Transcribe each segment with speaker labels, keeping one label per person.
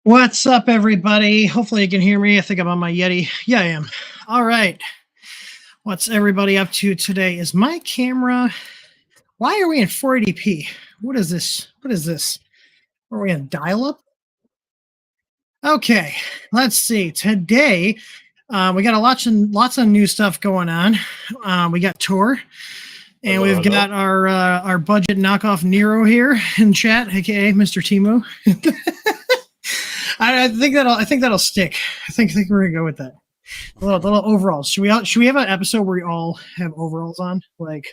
Speaker 1: What's up, everybody? Hopefully you can hear me. I think I'm on my Yeti. Yeah, I am. All right. What's everybody up to today? Is my camera... Why are we in 480p? What is this? What is this? Are we on dial-up? Okay, let's see. Today, we got lots of new stuff going on. We got Tor, and we've got our budget knockoff Nero here in chat, aka Mr. Timu. I think that'll stick. I think we're gonna go with that. A little overalls. Should we have an episode where we all have overalls on? Like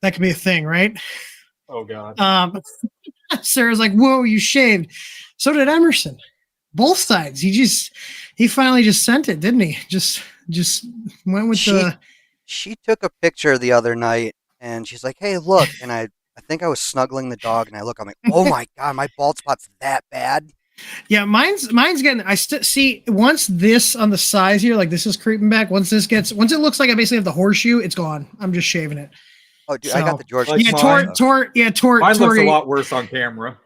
Speaker 1: that could be a thing, right?
Speaker 2: Oh God.
Speaker 1: Sarah's like, "Whoa, you shaved." So did Emerson. Both sides. He finally just sent it, didn't he? Just went with the.
Speaker 3: She took a picture the other night, and she's like, "Hey, look!" And I think I was snuggling the dog, and I look. I'm like, "Oh my God, my bald spot's that bad."
Speaker 1: Yeah, mine's getting. I see once this on the sides here, like this is creeping back. Once it looks like I basically have the horseshoe, it's gone. I'm just shaving it.
Speaker 3: Oh, dude, so, I got the George.
Speaker 1: Like Tor.
Speaker 2: Mine looks a lot worse on camera.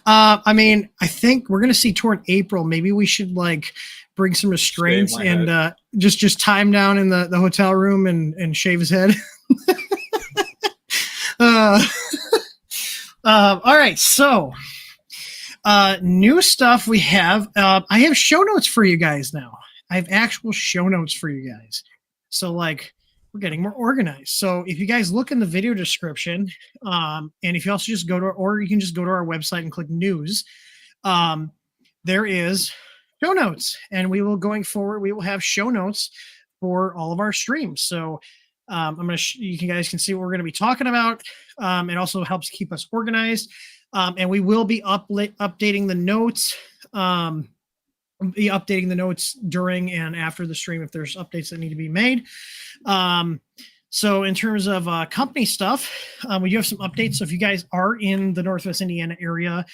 Speaker 1: I mean, I think we're gonna see Tor in April. Maybe we should like bring some restraints and just tie him down in the hotel room and shave his head. All right, so. New stuff we have. I have show notes for you guys now. I have actual show notes for you guys. So like we're getting more organized. So if you guys look in the video description, and if you also just go to, or you can just go to our website and click news, there is show notes, and we will going forward, we will have show notes for all of our streams. So you guys can see what we're going to be talking about. It also helps keep us organized. And we will be updating the notes. Be updating the notes during and after the stream if there's updates that need to be made. So in terms of company stuff, we do have some updates. So if you guys are in the Northwest Indiana area,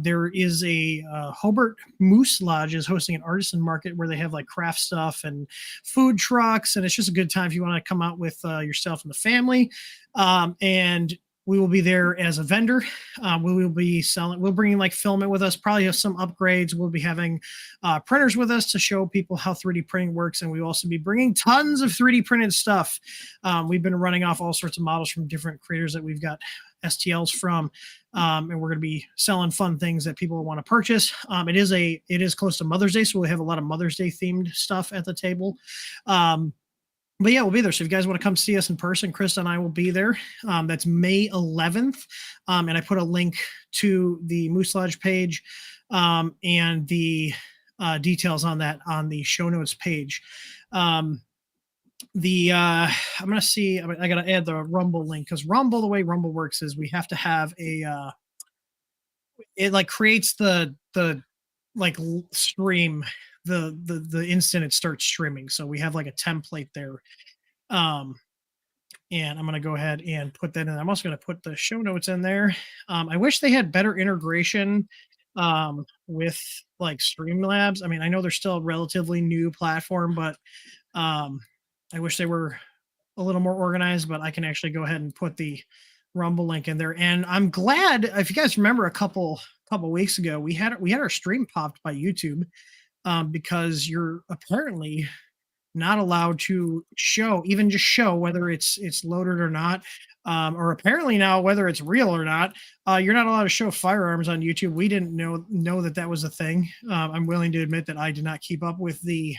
Speaker 1: there is a Hobart Moose Lodge is hosting an artisan market where they have like craft stuff and food trucks, and it's just a good time if you want to come out with yourself and the family. And we will be there as a vendor. We will be selling. We'll bring like filament with us. Probably have some upgrades. We'll be having printers with us to show people how 3D printing works, and we'll also be bringing tons of 3D printed stuff. We've been running off all sorts of models from different creators that we've got STLs from, and we're going to be selling fun things that people want to purchase. It is close to Mother's Day, so we have a lot of Mother's Day themed stuff at the table. But yeah, we'll be there. So if you guys want to come see us in person, Chris and I will be there. That's May 11th. And I put a link to the Moose Lodge page and the details on that on the show notes page. I'm gonna see. I gotta add the Rumble link because Rumble, the way Rumble works is we have to have a. It like creates the like stream the instant it starts streaming. So we have like a template there. And I'm going to go ahead and put that in. I'm also going to put the show notes in there. I wish they had better integration with like Streamlabs. I mean, I know they're still a relatively new platform, but I wish they were a little more organized, but I can actually go ahead and put the Rumble link in there. And I'm glad, if you guys remember a couple weeks ago, we had our stream popped by YouTube because you're apparently not allowed to show, even just show whether it's loaded or not, or apparently now whether it's real or not. You're not allowed to show firearms on YouTube. We didn't know that was a thing. I'm willing to admit that I did not keep up with the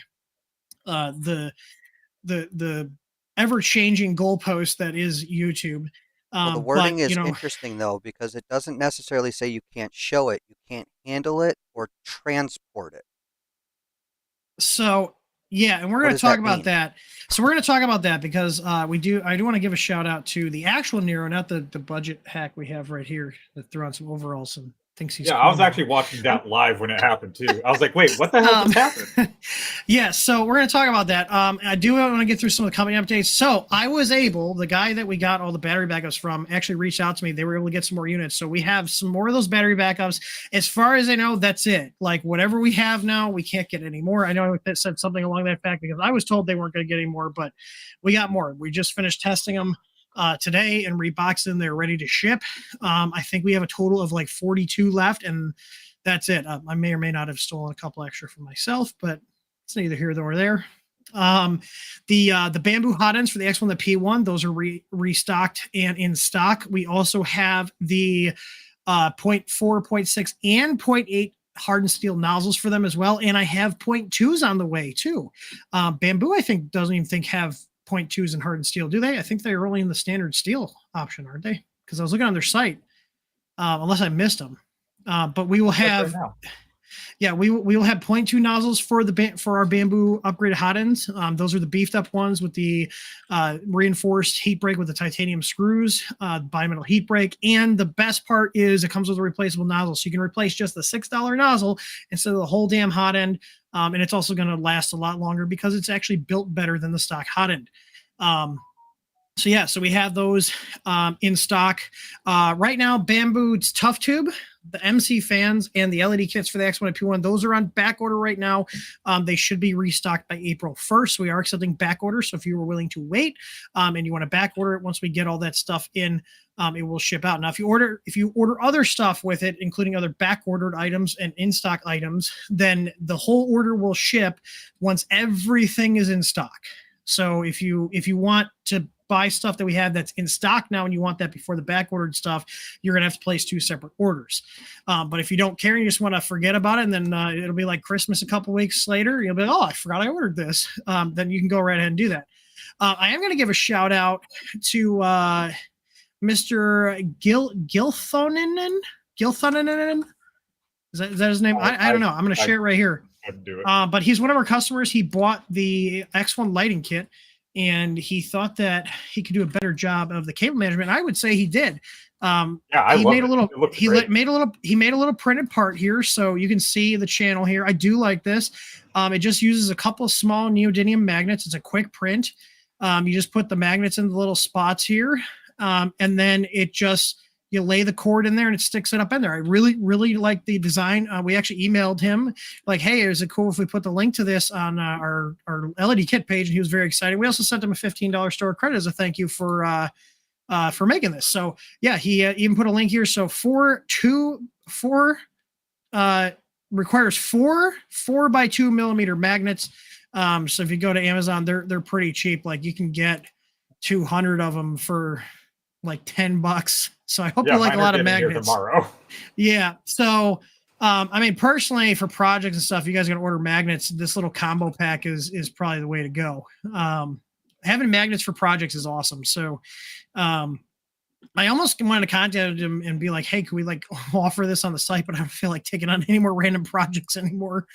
Speaker 1: ever-changing goalpost that is YouTube.
Speaker 3: Well, the wording is interesting though, because it doesn't necessarily say you can't show it, you can't handle it or transport it.
Speaker 1: So yeah, and we're going to talk about that. So we're going to talk about that because I do want to give a shout out to the actual Nero, not the budget hack we have right here that threw on some overalls and thinks he's.
Speaker 2: Yeah, cool. I was actually watching that live when it happened too. I was like, wait, what the hell just happened?
Speaker 1: Yeah, so we're going to talk about that. I do want to get through some of the company updates. So I was able, the guy that we got all the battery backups from actually reached out to me. They were able to get some more units. So we have some more of those battery backups. As far as I know, that's it. Like whatever we have now, we can't get any more. I know I said something along that fact because I was told they weren't going to get any more, but we got more. We just finished testing them today and reboxed them. They're ready to ship. I think we have a total of like 42 left, and that's it. I may or may not have stolen a couple extra for myself, but it's neither here nor there. The Bambu hot ends for the X1, the P1, those are restocked and in stock. We also have the 0.4, 0.6, and 0.8 hardened steel nozzles for them as well. And I have 0.2s on the way too. Bambu, I think, doesn't even have 0.2s in hardened steel, do they? I think they're only in the standard steel option, aren't they? Because I was looking on their site, unless I missed them. But we will have, yeah, we will have 0.2 nozzles for our Bambu upgraded hot ends. Those are the beefed up ones with the reinforced heat brake with the titanium screws, bimetal heat brake, and the best part is it comes with a replaceable nozzle, so you can replace just the $6 nozzle instead of the whole damn hot end. And it's also going to last a lot longer because it's actually built better than the stock hot end. So yeah, so we have those in stock right now. Bambu's Tough Tube, the MC fans, and the LED kits for the X1 and P1, those are on back order right now. They should be restocked by April 1st. We are accepting back orders, so if you were willing to wait and you want to back order it, once we get all that stuff in, it will ship out. Now, if you order other stuff with it, including other back ordered items and in stock items, then the whole order will ship once everything is in stock. So if you want to buy stuff that we have that's in stock now and you want that before the back ordered stuff, you're gonna have to place 2 separate orders. But if you don't care and you just want to forget about it, and then it'll be like Christmas a couple weeks later, you'll be like, oh, I forgot I ordered this. Then you can go right ahead and do that. I am going to give a shout out to Mr. Gilthonen. Is that his name? I don't know. I'm going to share it right here.
Speaker 2: Do it.
Speaker 1: But he's one of our customers. He bought the X1 lighting kit, and he thought that he could do a better job of the cable management. I would say he did. He made a little printed part here, so you can see the channel here. I do like this. It just uses a couple of small neodymium magnets. It's a quick print. You just put the magnets in the little spots here, and then you lay the cord in there and it sticks it up in there. I really, really like the design. We actually emailed him like, hey, is it cool if we put the link to this on our LED kit page? And he was very excited. We also sent him a $15 store credit as a thank you for making this. So yeah, he even put a link here. So requires four 4x2 millimeter magnets. So if you go to Amazon, they're pretty cheap. Like you can get 200 of them for like $10. So I hope you like a lot of magnets.
Speaker 2: Tomorrow.
Speaker 1: Yeah. So, I mean, personally, for projects and stuff, you guys are going to order magnets. This little combo pack is probably the way to go. Having magnets for projects is awesome. So, I almost wanted to contact him and be like, hey, can we like offer this on the site? But I don't feel like taking on any more random projects anymore.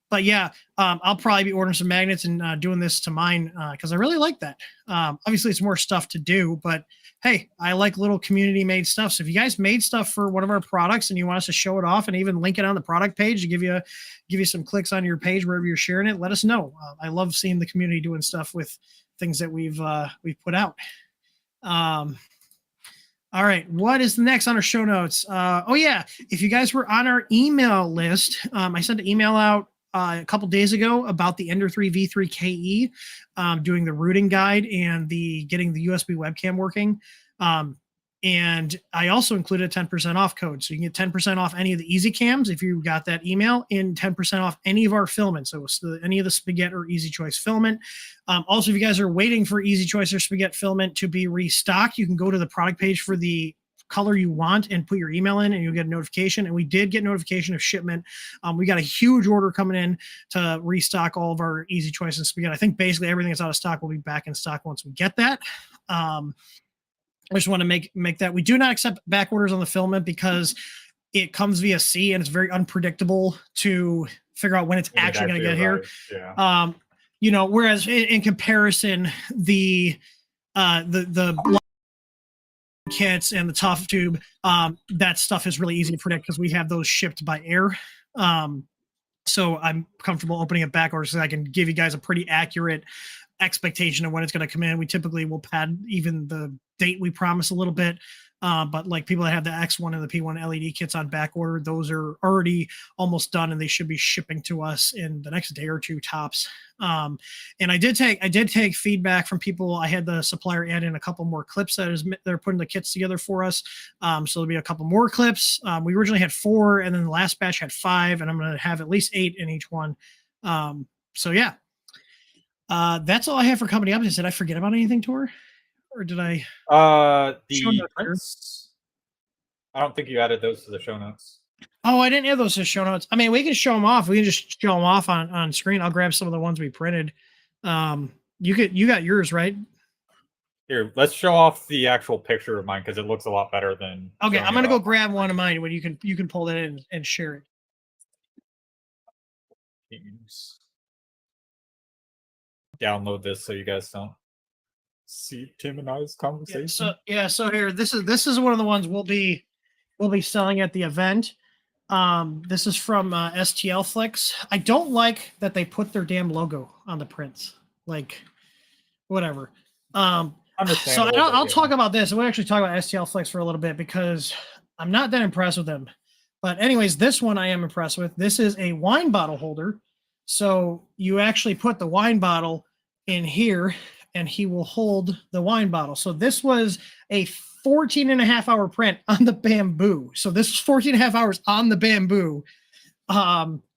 Speaker 1: but yeah, I'll probably be ordering some magnets and doing this to mine because I really like that. Obviously, it's more stuff to do, but hey, I like little community made stuff. So if you guys made stuff for one of our products and you want us to show it off and even link it on the product page to give you some clicks on your page wherever you're sharing it, let us know. I love seeing the community doing stuff with things that we've put out. All right, what is the next on our show notes? Oh yeah, if you guys were on our email list, I sent an email out a couple days ago about the Ender 3 V3 KE, doing the routing guide and the getting the USB webcam working. And I also included a 10% off code. So you can get 10% off any of the easy cams if you got that email, and 10% off any of our filament. So any of the Spaghetti or Easy Choice filament. Also, if you guys are waiting for Easy Choice or Spaghetti filament to be restocked, you can go to the product page for the color you want and put your email in and you'll get a notification. And we did get notification of shipment. We got a huge order coming in to restock all of our Easy Choice and Spaghetti. I think basically everything that's out of stock will be back in stock once we get that. I just want to make that we do not accept back orders on the filament because it comes via sea and it's very unpredictable to figure out when it's actually going to get here.
Speaker 2: Yeah.
Speaker 1: You know, whereas in comparison, the kits and the tough tube, that stuff is really easy to predict because we have those shipped by air. So I'm comfortable opening it back orders so I can give you guys a pretty accurate expectation of when it's going to come in. We typically will pad even the date we promise a little bit. But like people that have the X1 and the P1 LED kits on back order, those are already almost done and they should be shipping to us in the next day or two tops. And I did take feedback from people. I had the supplier add in a couple more clips they're putting the kits together for us. So there'll be a couple more clips. We originally had 4 and then the last batch had 5, and I'm going to have at least 8 in each one. So yeah, that's all I have for company updates. Did I forget about anything, Tor? Or did I?
Speaker 2: The prints. I don't think you added those to the show notes.
Speaker 1: Oh, I didn't add those to show notes. I mean, we can show them off. We can just show them off on screen. I'll grab some of the ones we printed. You got yours, right?
Speaker 2: Here, let's show off the actual picture of mine because it looks a lot better than.
Speaker 1: Okay, I'm gonna go grab one of mine when you can pull that in and share it.
Speaker 2: Download this so you guys don't see Tim and I's conversation.
Speaker 1: So here, this is one of the ones we'll be selling at the event. This is from STL Flicks. I don't like that they put their damn logo on the prints. Like, whatever. So I'll talk about this. We'll actually talk about STL Flicks for a little bit because I'm not that impressed with them. But anyways, this one I am impressed with. This is a wine bottle holder. So you actually put the wine bottle in here and he will hold the wine bottle. So this was a 14.5-hour print on the Bambu. So this was 14.5 hours on the Bambu.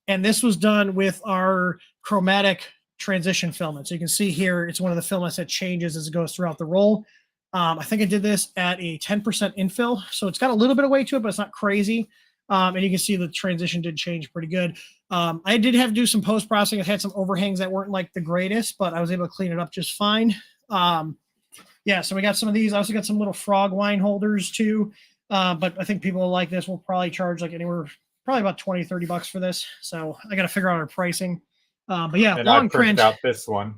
Speaker 1: And this was done with our chromatic transition filament. So you can see here, it's one of the filaments that changes as it goes throughout the roll. I think I did this at a 10% infill. So it's got a little bit of weight to it, but it's not crazy. And you can see the transition did change pretty good. I did have to do some post-processing. I had some overhangs that weren't like the greatest, but I was able to clean it up just fine. Yeah, so we got some of these. I also got some little frog wine holders too. But I think people will like this. We'll probably charge like probably about 20, 30 bucks for this. So I got to figure out our pricing. But yeah,
Speaker 2: and
Speaker 1: long
Speaker 2: I printed
Speaker 1: print.
Speaker 2: out this one.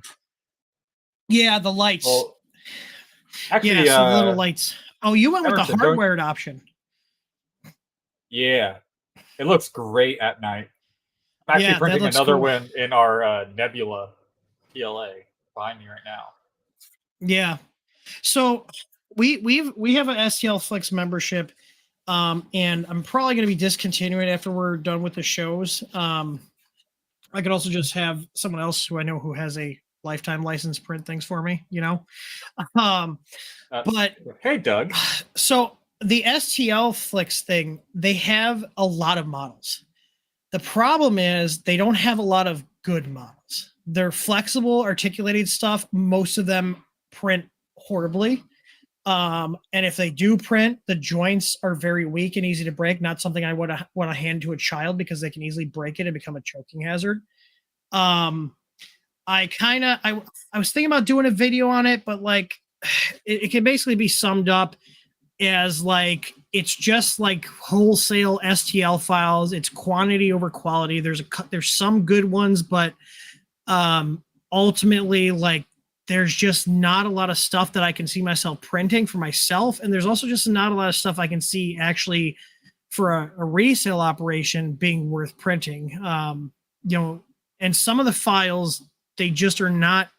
Speaker 1: Yeah, the lights.
Speaker 2: Well, actually,
Speaker 1: yeah, some little lights. Oh, you went with the hardwired option.
Speaker 2: Yeah, it looks great at night. I'm actually printing another one in our Nebula PLA behind me right now.
Speaker 1: Yeah, so we have an STL Flicks membership, and I'm probably going to be discontinuing it after we're done with the shows. I could also just have someone else who I know who has a lifetime license print things for me, you know. But
Speaker 2: hey, Doug.
Speaker 1: So the STL Flicks thing, they have a lot of models. The problem is they don't have a lot of good models. They're flexible, articulated stuff. Most of them print horribly. And if they do print, the joints are very weak and easy to break. Not something I want to hand to a child because they can easily break it and become a choking hazard. I was thinking about doing a video on it, but like it can basically be summed up as like it's just like wholesale STL files. It's quantity over quality. There's some good ones, but ultimately, like, there's just not a lot of stuff that I can see myself printing for myself, and there's also just not a lot of stuff I can see actually for a resale operation being worth printing. And some of the files, they just are not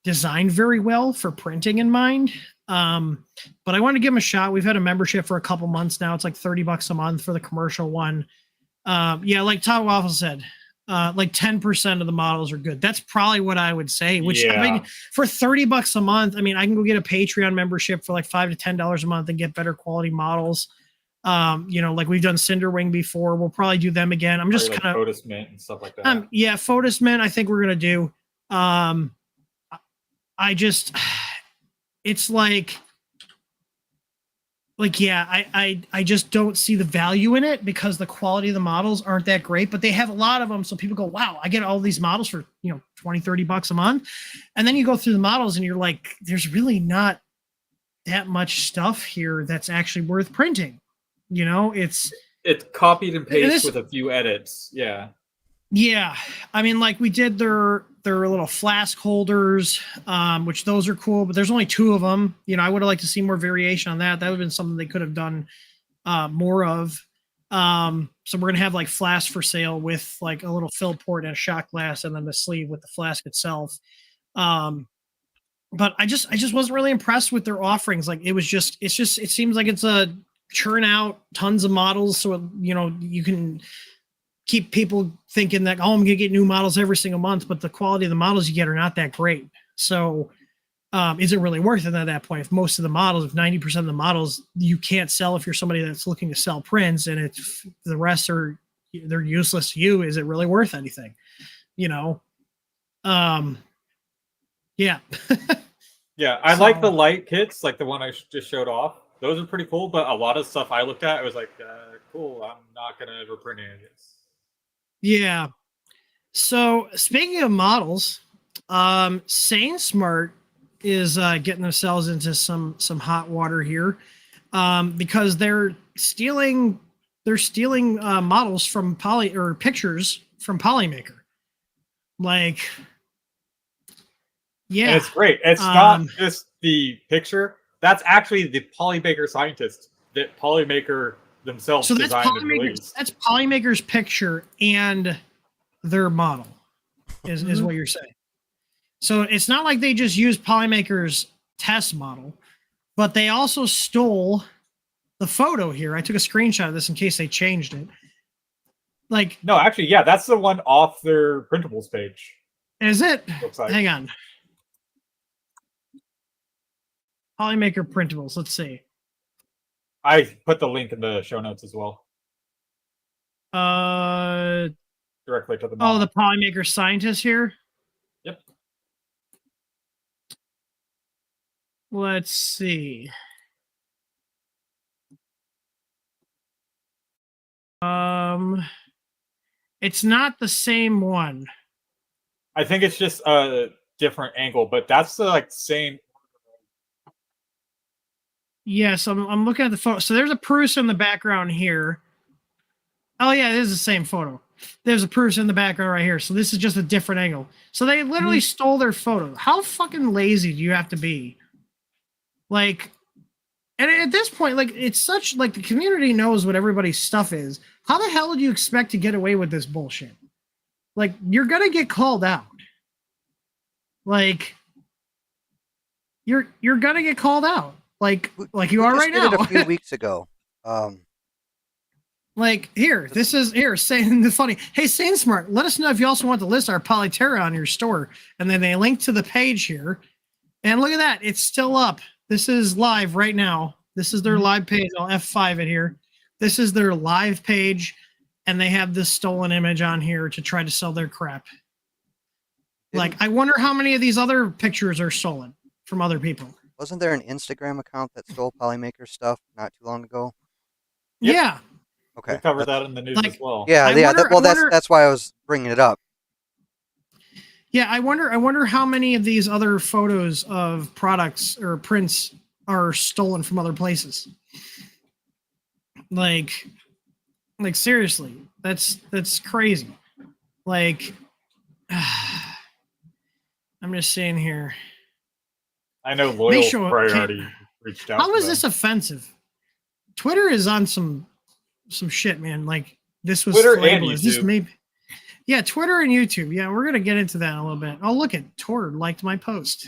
Speaker 1: designed very well for printing in mind. But I want to give them a shot. We've had a membership for a couple months now. It's like $30 a month for the commercial one. Like Todd Waffle said, like 10% of the models are good. That's probably what I would say, which I mean, for $30 a month, I mean, I can go get a Patreon membership for like $5 to $10 a month and get better quality models. Like we've done Cinderwing before. We'll probably do them again. I'm just
Speaker 2: like
Speaker 1: kind of
Speaker 2: Photos Mint and stuff like that.
Speaker 1: Photos Mint, I think we're gonna do. It's like I just don't see the value in it because the quality of the models aren't that great, but they have a lot of them. So people go, wow, I get all these models for, $20-$30 a month. And then you go through the models and you're like, there's really not that much stuff here that's actually worth printing. It's
Speaker 2: copied and pasted with a few edits.
Speaker 1: Yeah. I mean, like we did their little flask holders, which those are cool, but there's only 2 of them. I would have liked to see more variation on that. That would have been something they could have done more of. So we're going to have like flasks for sale with like a little fill port and a shot glass and then the sleeve with the flask itself. But I just wasn't really impressed with their offerings. Like it seems like it's a churn out tons of models. So, you can keep people thinking that, I'm going to get new models every single month, but the quality of the models you get are not that great. So is it really worth it at that point? If most of the models, if 90% of the models you can't sell if you're somebody that's looking to sell prints and if the rest they're useless to you, is it really worth anything? Yeah.
Speaker 2: I like the light kits, like the one I just showed off. Those are pretty cool, but a lot of stuff I looked at, I was like, cool, I'm not going to ever print any of this.
Speaker 1: Yeah. So speaking of models, SaneSmart is getting themselves into some hot water here because they're stealing models from pictures from Polymaker. Like, yeah,
Speaker 2: and it's great. It's not just the picture. That's actually the Polymaker scientist that Polymaker themselves designed and released.
Speaker 1: That's Polymaker's picture and their model is what you're saying. So it's not like they just used Polymaker's test model, but they also stole the photo here. I took a screenshot of this in case they changed it. Like,
Speaker 2: no, actually, that's the one off their printables page.
Speaker 1: Is it? Like. Hang on. Polymaker printables. Let's see.
Speaker 2: I put the link in the show notes as well. Directly to the model.
Speaker 1: Oh, the Polymaker scientist here?
Speaker 2: Yep.
Speaker 1: Let's see. It's not the same one.
Speaker 2: I think it's just a different angle, but that's the same.
Speaker 1: Yes, I'm looking at the photo. So there's a Prusa in the background here. Oh yeah, it is the same photo. There's a Prusa in the background right here. So this is just a different angle. So they literally stole their photo. How fucking lazy do you have to be? Like, and at this point, like, it's such, like, the community knows what everybody's stuff is. How the hell do you expect to get away with this bullshit? Like, you're gonna get called out. Like, you're gonna get called out. Like you are right now.
Speaker 3: Did it a few weeks ago.
Speaker 1: Like, saying the funny. Hey, SaneSmart, let us know if you also want to list our Polyterra on your store. And then they link to the page here. And look at that. It's still up. This is live right now. This is their live page. I'll F5 it here. This is their live page. And they have this stolen image on here to try to sell their crap. Like, I wonder how many of these other pictures are stolen from other people.
Speaker 3: Wasn't there an Instagram account that stole Polymaker stuff not too long ago?
Speaker 2: Yep.
Speaker 1: Yeah.
Speaker 3: Okay.
Speaker 2: We covered that in the news as well.
Speaker 3: Yeah, that's why I was bringing it up.
Speaker 1: Yeah, I wonder how many of these other photos of products or prints are stolen from other places. Like seriously, that's crazy. Like, I'm just saying here.
Speaker 2: I know Loyal's priority reached out.
Speaker 1: How is this offensive? Twitter is on some shit, man. Like, this was
Speaker 2: Twitter
Speaker 1: and
Speaker 2: YouTube.
Speaker 1: Is this maybe? Yeah, Twitter and YouTube. Yeah, we're gonna get into that in a little bit. Oh, look at Tor liked my post.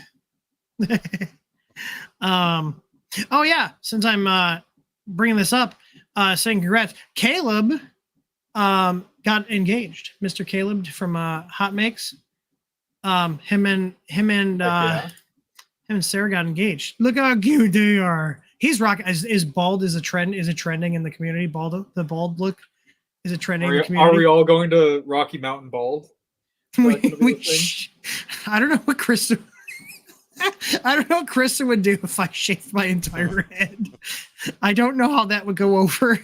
Speaker 1: Oh yeah, since I'm bringing this up, saying congrats, Caleb got engaged. Mr. Caleb from Hot Makes. Him and Sarah got engaged. Look how cute they are. He's rocking. Is bald is a trend? Is it trending in the community? The bald look is it trending in the community?
Speaker 2: Are we all going to Rocky Mountain bald?
Speaker 1: I don't know what Kristen. I don't know what Kristen would do if I shaved my entire head. I don't know how that would go over.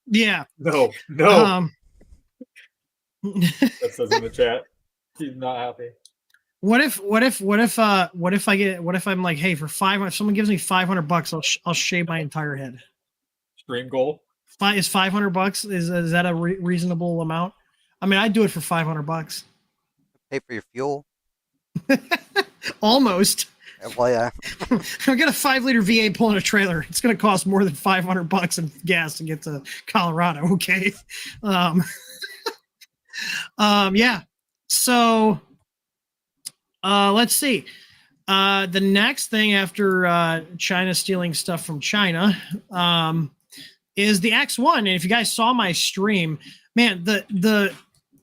Speaker 1: Yeah.
Speaker 2: No. That says in the chat. He's not happy.
Speaker 1: What if I'm like, hey, for if someone gives me $500, I'll shave my entire head.
Speaker 2: Stream goal.
Speaker 1: Is $500 is that a reasonable amount? I mean, I'd do it for $500.
Speaker 3: Pay for your fuel.
Speaker 1: Almost.
Speaker 3: Well, yeah.
Speaker 1: I got a 5-liter V8 pulling a trailer. It's going to cost more than $500 in gas to get to Colorado. Okay. Yeah. So, let's see. The next thing after China stealing stuff from China is the X1. And if you guys saw my stream, man,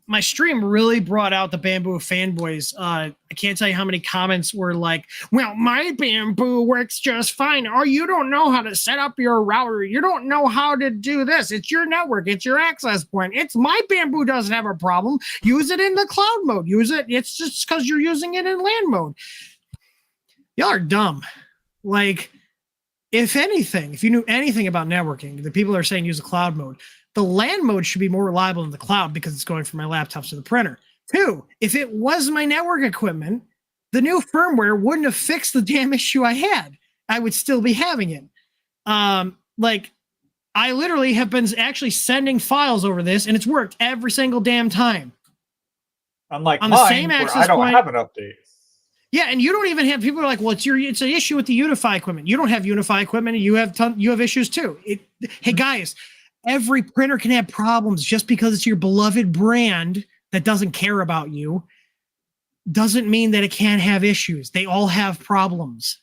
Speaker 1: my stream really brought out the Bambu fanboys. I can't tell you how many comments were like, well, my Bambu works just fine. Oh, you don't know how to set up your router. You don't know how to do this. It's your network. It's your access point. It's my Bambu doesn't have a problem. Use it in the cloud mode. Use it. It's just because you're using it in LAN mode. Y'all are dumb. Like, if anything, if you knew anything about networking, the people are saying use the cloud mode. The LAN mode should be more reliable in the cloud because it's going from my laptops to the printer. 2, if it was my network equipment, the new firmware wouldn't have fixed the damn issue I had. I would still be having it. Like, I literally have been actually sending files over this, and it's worked every single damn time.
Speaker 2: Unlike on the mine, same access I don't point, have an update.
Speaker 1: Yeah, and you don't even have people are like, well, it's an issue with the Unify equipment. You don't have Unify equipment, and you have issues too. Hey guys. Every printer can have problems. Just because it's your beloved brand that doesn't care about you doesn't mean that it can't have issues. They all have problems.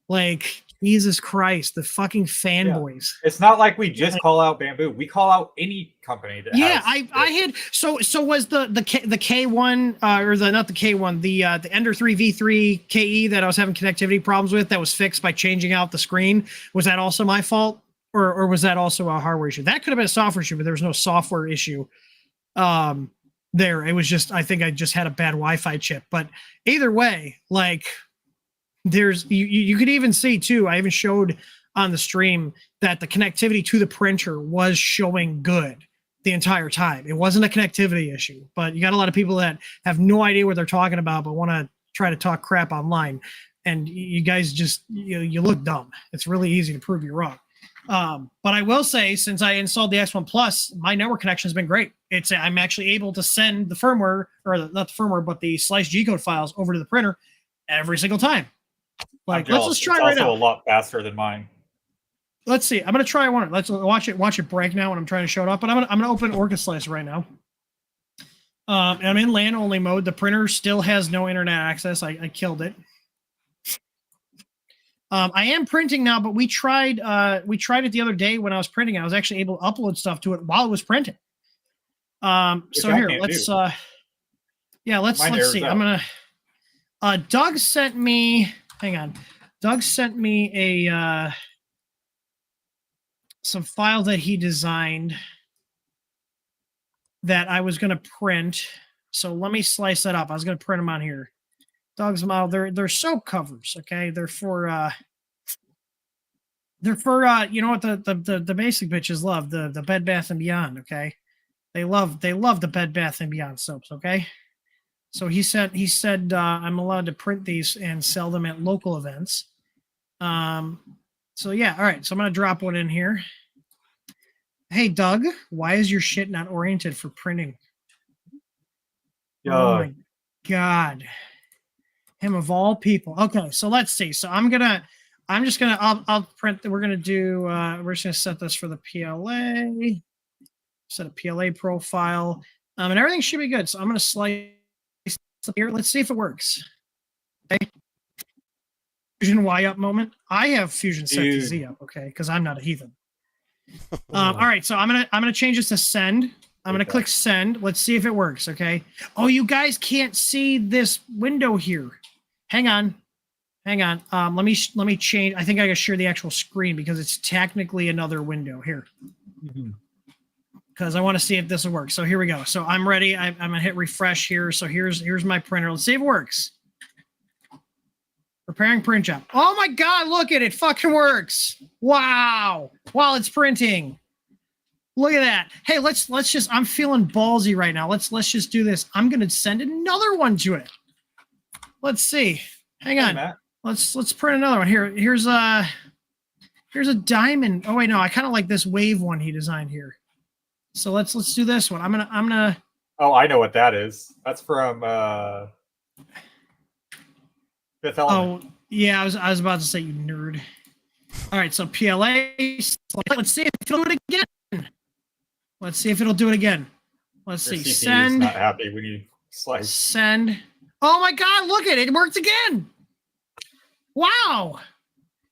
Speaker 1: Like, Jesus Christ, the fucking fanboys.
Speaker 2: Yeah. It's not like we just call out Bambu. We call out any company that
Speaker 1: I had so was the K1 or not the K1, the Ender 3 V3 KE that I was having connectivity problems with that was fixed by changing out the screen. Was that also my fault? Or was that also a hardware issue? That could have been a software issue, but there was no software issue there. It was just, I think I just had a bad Wi-Fi chip. But either way, like, there's, you could even see too, I even showed on the stream that the connectivity to the printer was showing good the entire time. It wasn't a connectivity issue, but you got a lot of people that have no idea what they're talking about, but want to try to talk crap online. And you guys just, you look dumb. It's really easy to prove you're wrong. But I will say, since I installed the X1 Plus, my network connection has been great. I'm actually able to send the firmware, or not the firmware, but the sliced G-code files over to the printer every single time. Like, let's try right now.
Speaker 2: It's also a lot faster than mine.
Speaker 1: Let's see. I'm gonna try one. Let's watch it break now when I'm trying to show it up. But I'm gonna open Orca Slice right now. And I'm in LAN only mode. The printer still has no internet access. I killed it. I am printing now, but we tried it the other day when I was printing. I was actually able to upload stuff to it while it was printing. So here, let's see. I'm gonna Doug sent me, hang on. Doug sent me a some files that he designed that I was gonna print. So let me slice that up. I was gonna print them on here. Doug's model, they're soap covers, okay? They're for you know what the basic bitches love, the Bed Bath and Beyond, okay? They love the Bed Bath and Beyond soaps, okay? So he said I'm allowed to print these and sell them at local events. So yeah, all right. So I'm gonna drop one in here. Hey Doug, why is your shit not oriented for printing? Oh my god. Him of all people. Okay, so let's see. So I'll print. We're just gonna set this for the PLA. Set a PLA profile, and everything should be good. So I'm gonna slice here. Let's see if it works. Okay. Fusion Y up moment. I have Fusion set to Z up. Okay, because I'm not a heathen. All right, so I'm gonna change this to send. I'm gonna click send. Let's see if it works. Okay. Oh, you guys can't see this window here. Hang on. Let me change. I think I gotta share the actual screen because it's technically another window here. Because I want to see if this will work. So here we go. So I'm ready. I'm gonna hit refresh here. So here's my printer. Let's see if it works. Preparing print job. Oh my god, look at it. Fucking works. Wow. While it's printing. Look at that. Hey, let's just, I'm feeling ballsy right now. Let's just do this. I'm gonna send another one to it. Let's see. Hang on. Matt. Let's print another one. Here's a diamond. Oh wait, no, I kind of like this wave one he designed here. So let's do this one. I'm gonna.
Speaker 2: Oh, I know what that is. That's from Fifth Element.
Speaker 1: Oh yeah, I was about to say, you nerd. All right, so PLA. Let's see if it'll do it again. Let's see if it'll do it again. Let's see. Send.
Speaker 2: Not happy when you slice.
Speaker 1: Send. Oh my god! Look at it. It worked again. Wow.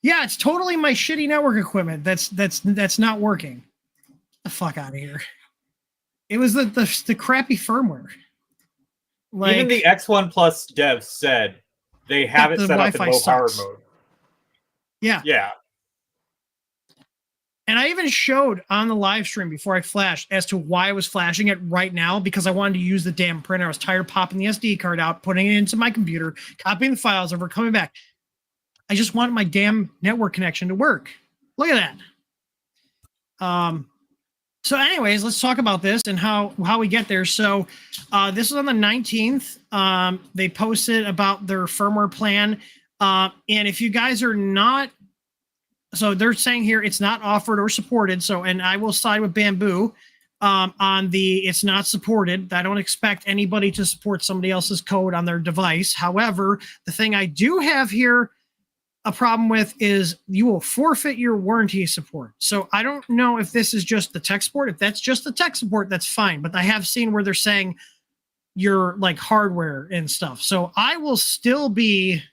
Speaker 1: Yeah, it's totally my shitty network equipment. That's not working. Get the fuck out of here. It was the crappy firmware.
Speaker 2: Like, even the X1 Plus devs said they have it set up in low power mode.
Speaker 1: Yeah.
Speaker 2: Yeah.
Speaker 1: And I even showed on the live stream before I flashed as to why I was flashing it right now, because I wanted to use the damn printer. I was tired of popping the SD card out, putting it into my computer, copying the files over, coming back. I just wanted my damn network connection to work. Look at that. So anyways, let's talk about this and how we get there. So this is on the 19th. They posted about their firmware plan. And if you guys are not, so they're saying here it's not offered or supported. So, and I will side with Bambu on the it's not supported. I don't expect anybody to support somebody else's code on their device. However, the thing I do have here a problem with is you will forfeit your warranty support. So I don't know if this is just the tech support. If that's just the tech support, that's fine. But I have seen where they're saying your like hardware and stuff. So I will still be,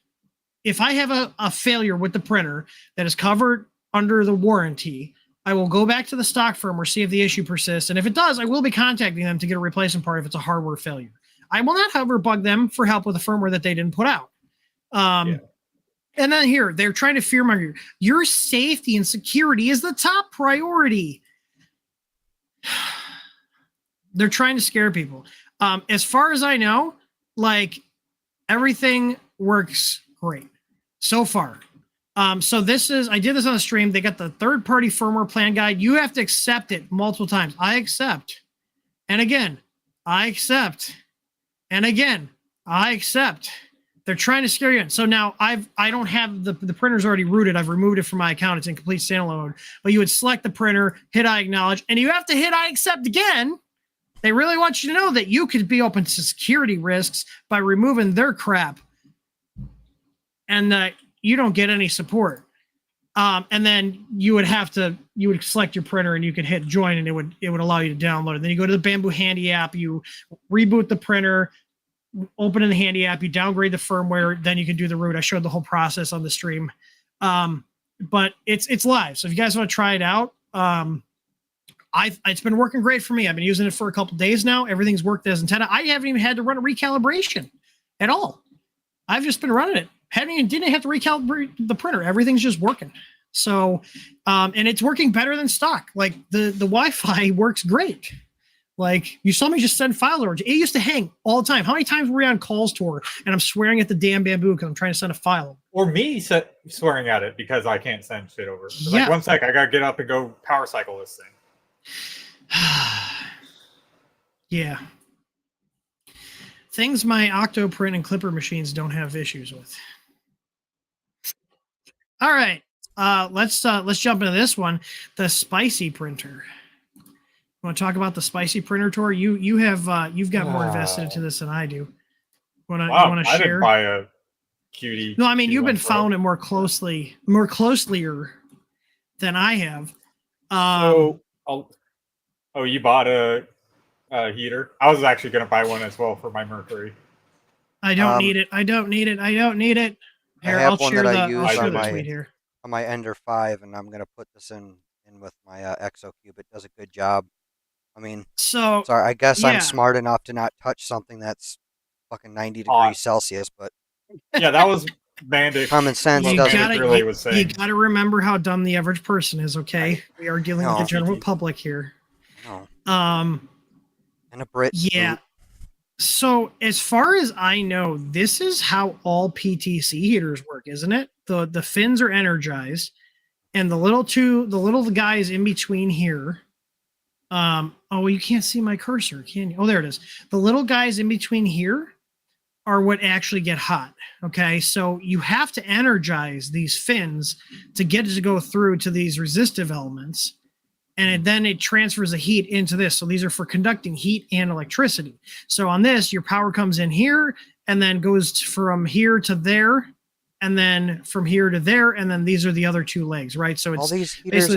Speaker 1: if I have a failure with the printer that is covered under the warranty, I will go back to the stock firmware, see if the issue persists. And if it does, I will be contacting them to get a replacement part if it's a hardware failure. I will not, however, bug them for help with the firmware that they didn't put out. And then here, they're trying to fearmonger you. Your safety and security is the top priority. They're trying to scare people. As far as I know, like, everything works great so far. So this is, I did this on the stream. They got the third-party firmware plan guide. You have to accept it multiple times. I accept. And again, I accept. And again, I accept. They're trying to scare you in. So now I don't have the printer's already rooted. I've removed it from my account. It's in complete standalone mode. But you would select the printer, hit I acknowledge, and you have to hit I accept again. They really want you to know that you could be open to security risks by removing their crap, and that you don't get any support. And then you would select your printer and you could hit join, and it would allow you to download it. Then you go to the Bambu Handy app, you reboot the printer, open in the Handy app, you downgrade the firmware, then you can do the root. I showed the whole process on the stream. But it's live. So if you guys want to try it out, it's been working great for me. I've been using it for a couple days now. Everything's worked as intended. I haven't even had to run a recalibration at all. I've just been running it. Didn't have to recalibrate the printer. Everything's just working. So, and it's working better than stock. Like the Wi-Fi works great. Like, you saw me just send file over. It used to hang all the time. How many times were we on calls tour and I'm swearing at the damn Bambu because I'm trying to send a file?
Speaker 2: Or me swearing at it because I can't send shit over. Yeah. Like, 1 sec, I got to get up and go power cycle this thing.
Speaker 1: Yeah. Things my Octoprint and Clipper machines don't have issues with. All right. let's jump into this one, the spicy printer. Want to talk about the spicy printer, Tor? You've got more invested into this than I do. Want to share?
Speaker 2: I didn't buy a cutie.
Speaker 1: No, I mean you've been following it more closely than I have.
Speaker 2: You bought a heater? I was actually going to buy one as well for my Mercury.
Speaker 1: I don't need it. I don't need it. Here, I'll share the tweet here.
Speaker 3: On my Ender 5, and I'm going to put this in with my ExoCube. It does a good job. I mean, sorry, I guess I'm smart enough to not touch something that's fucking 90 degrees Celsius, but
Speaker 2: yeah, that was Bandit.
Speaker 3: Common sense.
Speaker 1: You gotta remember how dumb the average person is. Okay, we are dealing with the general public here.
Speaker 3: No. And a Brit.
Speaker 1: Yeah. So as far as I know, this is how all PTC heaters work, isn't it? The fins are energized, and the little guys in between here. Oh, you can't see my cursor, can you? Oh, there it is. The little guys in between here are what actually get hot. Okay, so you have to energize these fins to get it to go through to these resistive elements. And then it transfers the heat into this. So these are for conducting heat and electricity. So on this, your power comes in here and then goes from here to there, and then from here to there, and then these are the other two legs, right? So it's
Speaker 3: all these heaters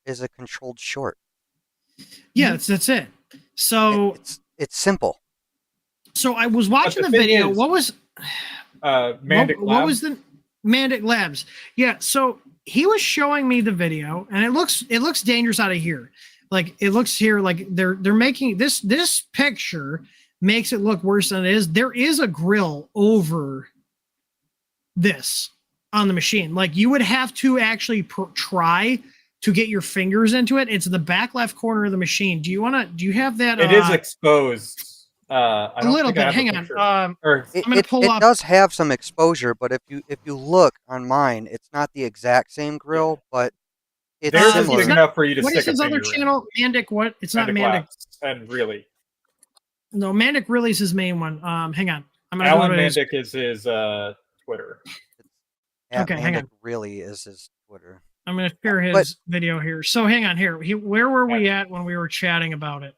Speaker 3: is a controlled short.
Speaker 1: Yeah, that's it. So
Speaker 3: it's simple.
Speaker 1: So I was watching the video. What was
Speaker 2: Mandic Labs?
Speaker 1: What was the Mandic Labs? Yeah, so he was showing me the video, and it looks dangerous out of here. Like it looks here like they're making this picture makes it look worse than it is. There is a grill over this on the machine. Like you would have to actually try to get your fingers into it. It's the back left corner of the machine. Do you have that?
Speaker 2: It is exposed.
Speaker 1: A little bit. Hang on. I'm going to pull up.
Speaker 3: It does have some exposure, but if you look on mine, it's not the exact same grill, but it's similar.
Speaker 2: Big enough for you to
Speaker 1: what
Speaker 2: stick
Speaker 1: is his other channel? Mandic what? It's not Mandic.
Speaker 2: And Really.
Speaker 1: No, Mandic Really is his main one. Hang on. I'm going
Speaker 2: Alan Mandic is his Twitter.
Speaker 3: Okay, hang on. Really is his Twitter.
Speaker 1: I'm going to share his video here. So hang on here. Where were we at when we were chatting about it?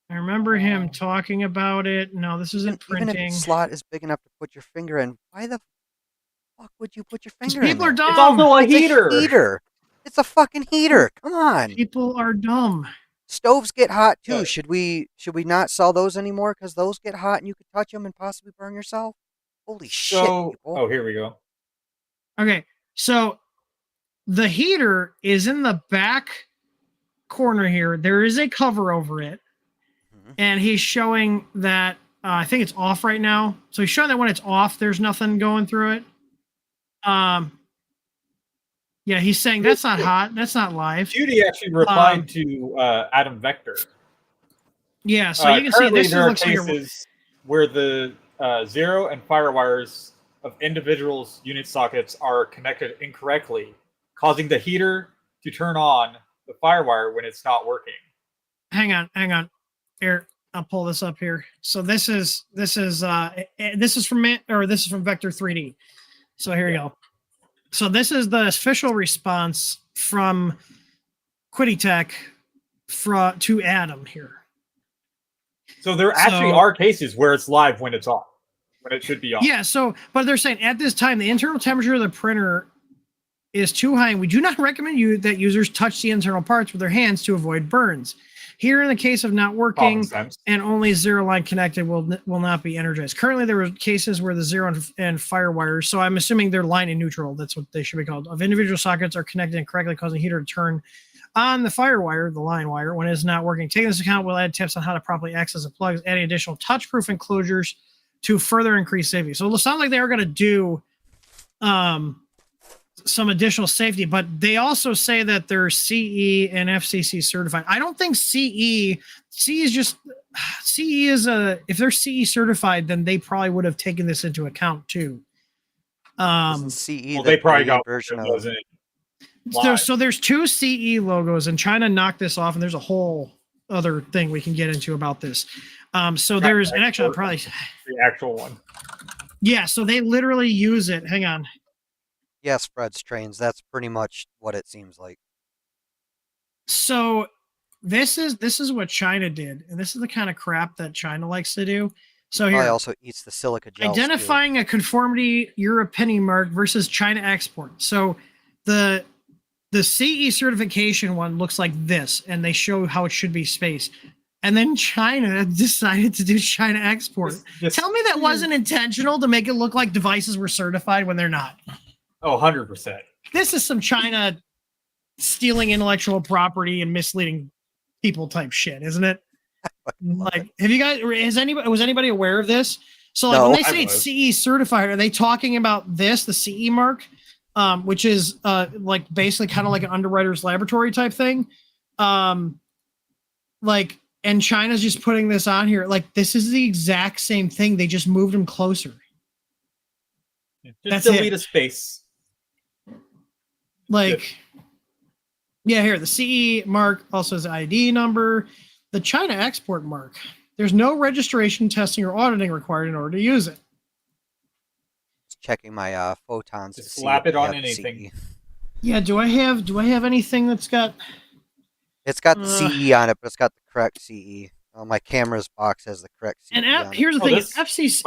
Speaker 1: I remember him talking about it. No, this isn't printing.
Speaker 3: Even if the slot is big enough to put your finger in, why the fuck would you put your finger in?
Speaker 1: People are dumb.
Speaker 2: It's also a heater.
Speaker 3: It's a fucking heater. Come on.
Speaker 1: People are dumb.
Speaker 3: Stoves get hot too. Should we not sell those anymore because those get hot and you could touch them and possibly burn yourself? Holy shit. People.
Speaker 2: Oh, here we go.
Speaker 1: Okay. So the heater is in the back corner here. There is a cover over it. And he's showing that I think it's off right now. So he's showing that when it's off, there's nothing going through it. Yeah, he's saying that's not hot. That's not live.
Speaker 2: Judy actually replied to Adam Vector.
Speaker 1: Yeah, so you can see this
Speaker 2: there
Speaker 1: looks
Speaker 2: are cases where the zero and fire wires of individuals' unit sockets are connected incorrectly, causing the heater to turn on the fire wire when it's not working.
Speaker 1: Hang on. Here, I'll pull this up here. So this is from Vector 3D. So here you go. So this is the official response from Quiddy to Adam here.
Speaker 2: So there actually are cases where it's live when it's off, when it should be off.
Speaker 1: Yeah. So, but they're saying at this time the internal temperature of the printer is too high, and we do not recommend that users touch the internal parts with their hands to avoid burns. Here, in the case of not working and only zero line connected will not be energized. Currently, there were cases where the zero and fire wires, so I'm assuming they're line and neutral, that's what they should be called, of individual sockets are connected incorrectly, causing the heater to turn on the fire wire, the line wire, when it is not working. Taking this into account, we'll add tips on how to properly access the plugs, adding additional touch-proof enclosures to further increase safety. So it sounds like they are going to do some additional safety, but they also say that they're CE and FCC certified. I don't think CE is if they're CE certified, then they probably would have taken this into account too.
Speaker 3: CE,
Speaker 2: well, they probably got version of it.
Speaker 1: So there's two CE logos, and China knocked this off, and there's a whole other thing we can get into about this. So there's, and actually, I'll probably
Speaker 2: the actual one.
Speaker 1: Yeah, so they literally use it. Hang on.
Speaker 3: Yeah, spreads trains. That's pretty much what it seems like.
Speaker 1: So this is what China did, and this is the kind of crap that China likes to do. So
Speaker 3: Probably
Speaker 1: here,
Speaker 3: also eats the silica gels
Speaker 1: identifying a conformity European mark versus China export. So the CE certification one looks like this, and they show how it should be spaced. And then China decided to do China export. Tell me that wasn't intentional to make it look like devices were certified when they're not.
Speaker 2: Oh, 100%.
Speaker 1: This is some China stealing intellectual property and misleading people type shit, isn't it? Like, have you guys, was anybody aware of this? So like when they say it's CE certified, are they talking about this, the CE mark, which is like basically kind of like an underwriter's laboratory type thing? Like, and China's just putting this on here. Like, this is the exact same thing. They just moved them closer.
Speaker 2: Just delete a space.
Speaker 1: Like, yeah, here, the CE mark also has ID number. The China export mark, there's no registration, testing, or auditing required in order to use it.
Speaker 3: Just checking my photons.
Speaker 2: Just slap it on anything.
Speaker 3: CE.
Speaker 1: Yeah, do I have anything that's got...
Speaker 3: It's got the CE on it, but it's got the correct CE. My camera's box has the correct CE.
Speaker 1: And here's the thing: FCC,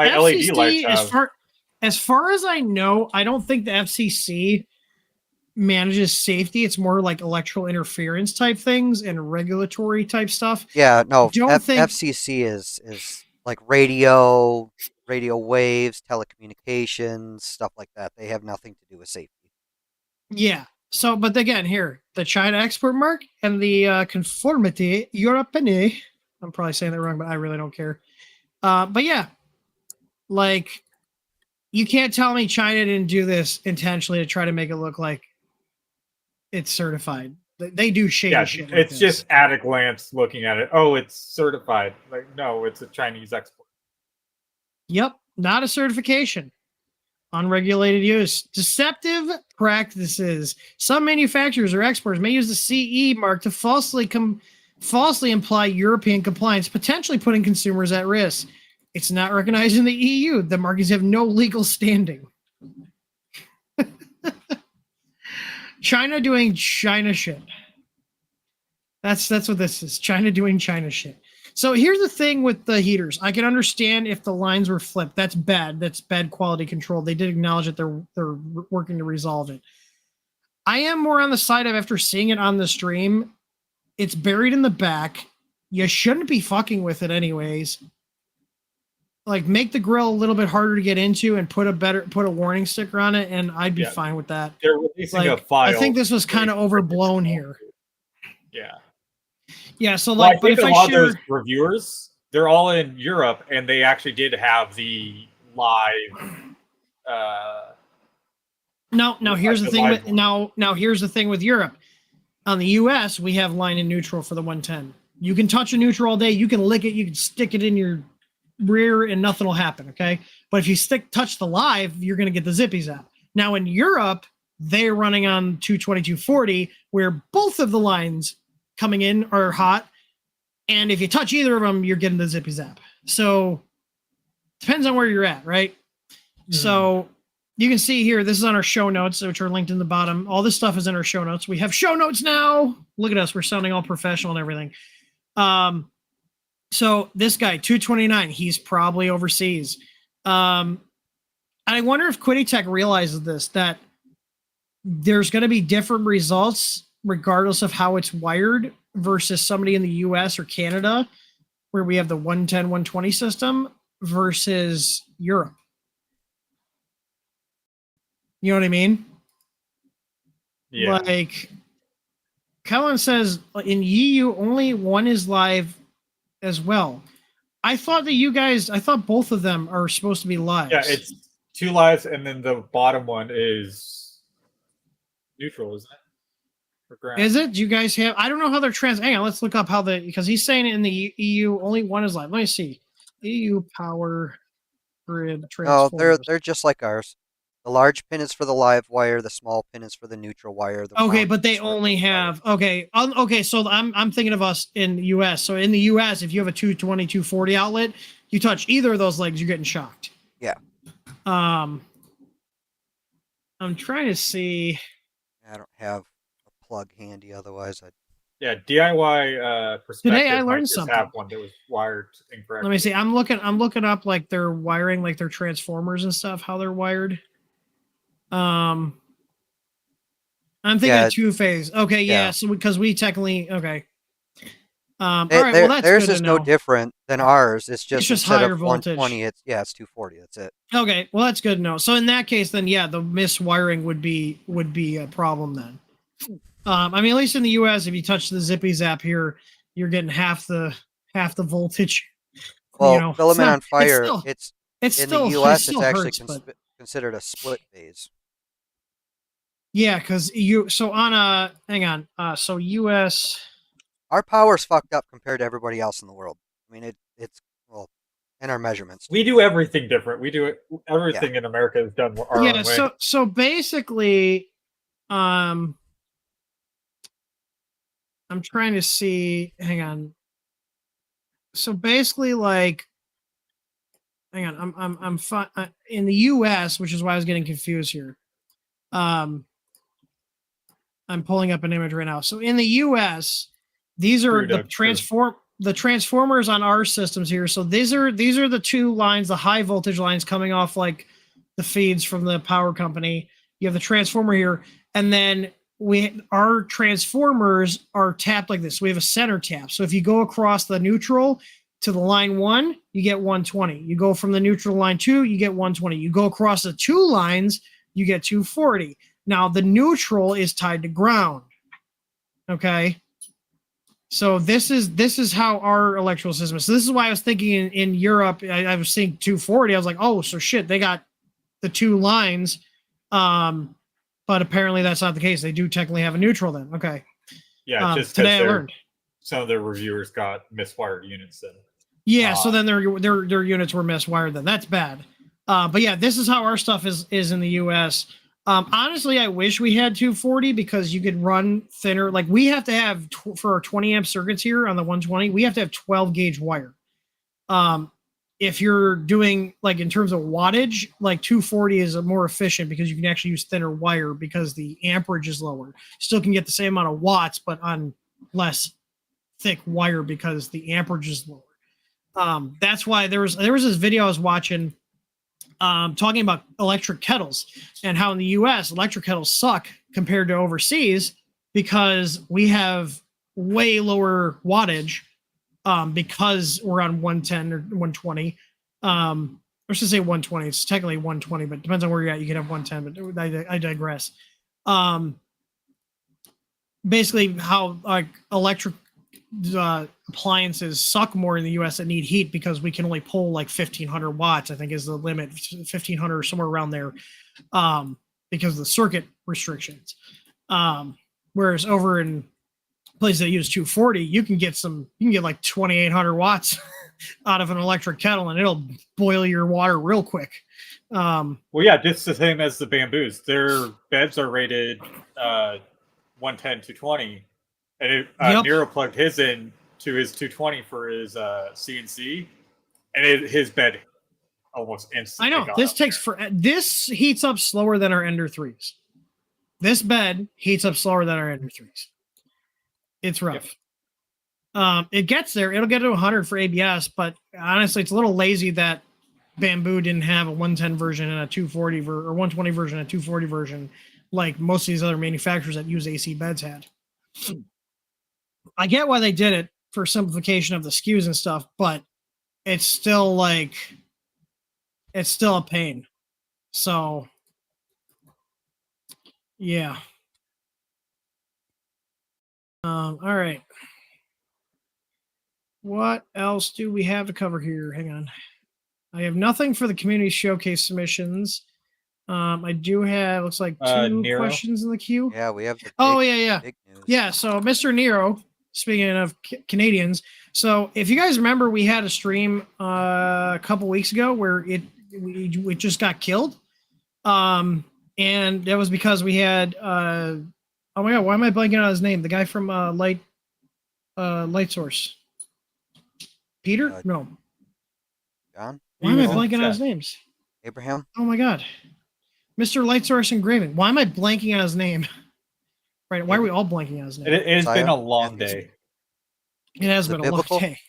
Speaker 1: as far as I know, I don't think the FCC manages safety. It's more like electrical interference type things and regulatory type stuff.
Speaker 3: Yeah, no.
Speaker 1: think
Speaker 3: FCC is like radio waves, telecommunications, stuff like that. They have nothing to do with safety.
Speaker 1: Yeah. So, but again, here, the China export mark and the conformity European. I'm probably saying that wrong, but I really don't care. But yeah, like, you can't tell me China didn't do this intentionally to try to make it look like it's certified. They do shady shit. Like
Speaker 2: it's just at a glance looking at it. Oh, it's certified. Like, no, it's a Chinese export.
Speaker 1: Yep, not a certification. Unregulated use. Deceptive practices. Some manufacturers or exporters may use the CE mark to falsely imply European compliance, potentially putting consumers at risk. It's not recognized in the EU. The markings have no legal standing. China doing China shit. That's what this is. China doing China shit. So here's the thing with the heaters. I can understand if the lines were flipped. That's bad. That's bad quality control. They did acknowledge that they're working to resolve it. I am more on the side of, after seeing it on the stream, it's buried in the back. You shouldn't be fucking with it anyways. Like, make the grill a little bit harder to get into and put a warning sticker on it, and I'd be fine with that.
Speaker 2: They're releasing a file.
Speaker 1: I think this was kind of overblown here.
Speaker 2: Yeah.
Speaker 1: Yeah, so like,
Speaker 2: but if a lot of those reviewers, they're all in Europe, and they actually did have the live.
Speaker 1: No. Here's the thing. Here's the thing with Europe. On the U.S., we have line and neutral for the 110. You can touch a neutral all day. You can lick it. You can stick it in your rear, and nothing will happen. Okay, but if you touch the live, you're going to get the zippy zap. Now in Europe, they're running on 220/240, where both of the lines coming in are hot, and if you touch either of them, you're getting the zippy zap. So depends on where you're at, right? So you can see here, this is on our show notes, which are linked in the bottom. All this stuff is in our show notes. We have show notes now. Look at us, we're sounding all professional and everything. So this guy, 229, he's probably overseas. And I wonder if Quiditech realizes this, that there's going to be different results regardless of how it's wired versus somebody in the US or Canada, where we have the 110, 120 system versus Europe. You know what I mean?
Speaker 2: Yeah.
Speaker 1: Like, Kellen says in EU, only one is live as well. I thought both of them are supposed to be live.
Speaker 2: Yeah, it's 2 lives, and then the bottom one is neutral, isn't it?
Speaker 1: Is it? Do you guys have? I don't know how they're hang on, let's look up how because he's saying in the EU only one is live. Let me see. EU power grid transformers.
Speaker 3: Oh, they're just like ours. The large pin is for the live wire. The small pin is for the neutral wire.
Speaker 1: Okay, but they only have okay. So I'm thinking of us in the US. So in the US, if you have a 220, 240 outlet, you touch either of those legs, you're getting shocked.
Speaker 3: Yeah.
Speaker 1: I'm trying to see.
Speaker 3: I don't have a plug handy, otherwise I'd.
Speaker 2: Yeah, DIY perspective
Speaker 1: Today I
Speaker 2: might
Speaker 1: learned
Speaker 2: just
Speaker 1: something.
Speaker 2: have one that was wired incorrectly.
Speaker 1: Let me see. I'm looking up like their wiring, like their transformers and stuff, how they're wired. I'm thinking of two-phase. Okay, yeah. So because we technically all right. Well, that's
Speaker 3: theirs
Speaker 1: good
Speaker 3: is
Speaker 1: to
Speaker 3: no
Speaker 1: know.
Speaker 3: different than ours. It's just instead
Speaker 1: higher
Speaker 3: of
Speaker 1: voltage.
Speaker 3: 120, it's 240. That's it.
Speaker 1: Okay, well that's good to know. So in that case, then yeah, the miswiring would be a problem then. I mean, at least in the U.S., if you touch the Zippy Zap here, you're getting half the voltage.
Speaker 3: Well, filament on fire.
Speaker 1: It's
Speaker 3: in
Speaker 1: still,
Speaker 3: the U.S.
Speaker 1: still
Speaker 3: it's actually
Speaker 1: hurts,
Speaker 3: considered a split phase.
Speaker 1: Yeah, because hang on. So U.S.
Speaker 3: Our power's fucked up compared to everybody else in the world. I mean, it's well, in our measurements.
Speaker 2: We do everything different. We do everything in America is done our own way.
Speaker 1: So basically, I'm trying to see. Hang on. So basically, like, hang on. I'm fine in the U.S., which is why I was getting confused here. I'm pulling up an image right now. So in the U.S., these are the transformers on our systems here. So these are the two lines, the high voltage lines coming off like the feeds from the power company. You have the transformer here, and then our transformers are tapped like this. We have a center tap. So if you go across the neutral to the line 1, you get 120. You go from the neutral to line 2, you get 120. You go across the two lines, you get 240. Now the neutral is tied to ground. Okay. So this is how our electrical system is. So this is why I was thinking in Europe, I was seeing 240. I was like, oh, so shit, they got the two lines. But apparently that's not the case. They do technically have a neutral then. Okay.
Speaker 2: Yeah, just
Speaker 1: today I learned.
Speaker 2: Some of their reviewers got miswired units then.
Speaker 1: Yeah, so then their units were miswired then. That's bad. But yeah, this is how our stuff is in the US. Honestly, I wish we had 240 because you could run thinner. Like we have to have for our 20 amp circuits here on the 120, we have to have 12 gauge wire. If you're doing like in terms of wattage, like 240 is more efficient because you can actually use thinner wire because the amperage is lower. Still can get the same amount of watts, but on less thick wire because the amperage is lower. That's why there was this video I was watching talking about electric kettles and how in the US electric kettles suck compared to overseas because we have way lower wattage because we're on 110 or 120. I should say 120. It's technically 120, but it depends on where you're at. You can have 110, but I digress. Basically, how like electric appliances suck more in the US that need heat because we can only pull like 1500 watts, I think is the limit, 1500 or somewhere around there, because of the circuit restrictions. Whereas over in places that use 240, you can get like 2800 watts out of an electric kettle and it'll boil your water real quick.
Speaker 2: Well, yeah, just the same as the Bambus. Their beds are rated 110 to 20. And Nero plugged his in to his 220 for his CNC, and his bed almost instantly.
Speaker 1: I know this heats up slower than our Ender 3s. This bed heats up slower than our Ender 3s. It's rough. Yep. It gets there. It'll get to 100 for ABS, but honestly, it's a little lazy that Bambu didn't have a 110 version and a 240 or 120 version and a 240 version like most of these other manufacturers that use AC beds had. I get why they did it for simplification of the SKUs and stuff, but it's still a pain. So, yeah. All right. What else do we have to cover here? Hang on. I have nothing for the community showcase submissions. I do have, looks like 2 questions in the queue.
Speaker 3: Yeah, we have the
Speaker 1: big news. Yeah, so Mr. Nero, speaking of Canadians, so if you guys remember, we had a stream a couple weeks ago where it just got killed. And that was because we had, oh my God, why am I blanking on his name? The guy from Light Source. Peter? No.
Speaker 3: John?
Speaker 1: Why am I blanking on his names?
Speaker 3: Abraham?
Speaker 1: Oh my God. Mr. Light Source Engraving. Why am I blanking on his name? Right. Why are we all blanking on his name?
Speaker 2: It has been a long day.
Speaker 1: It has been a long day.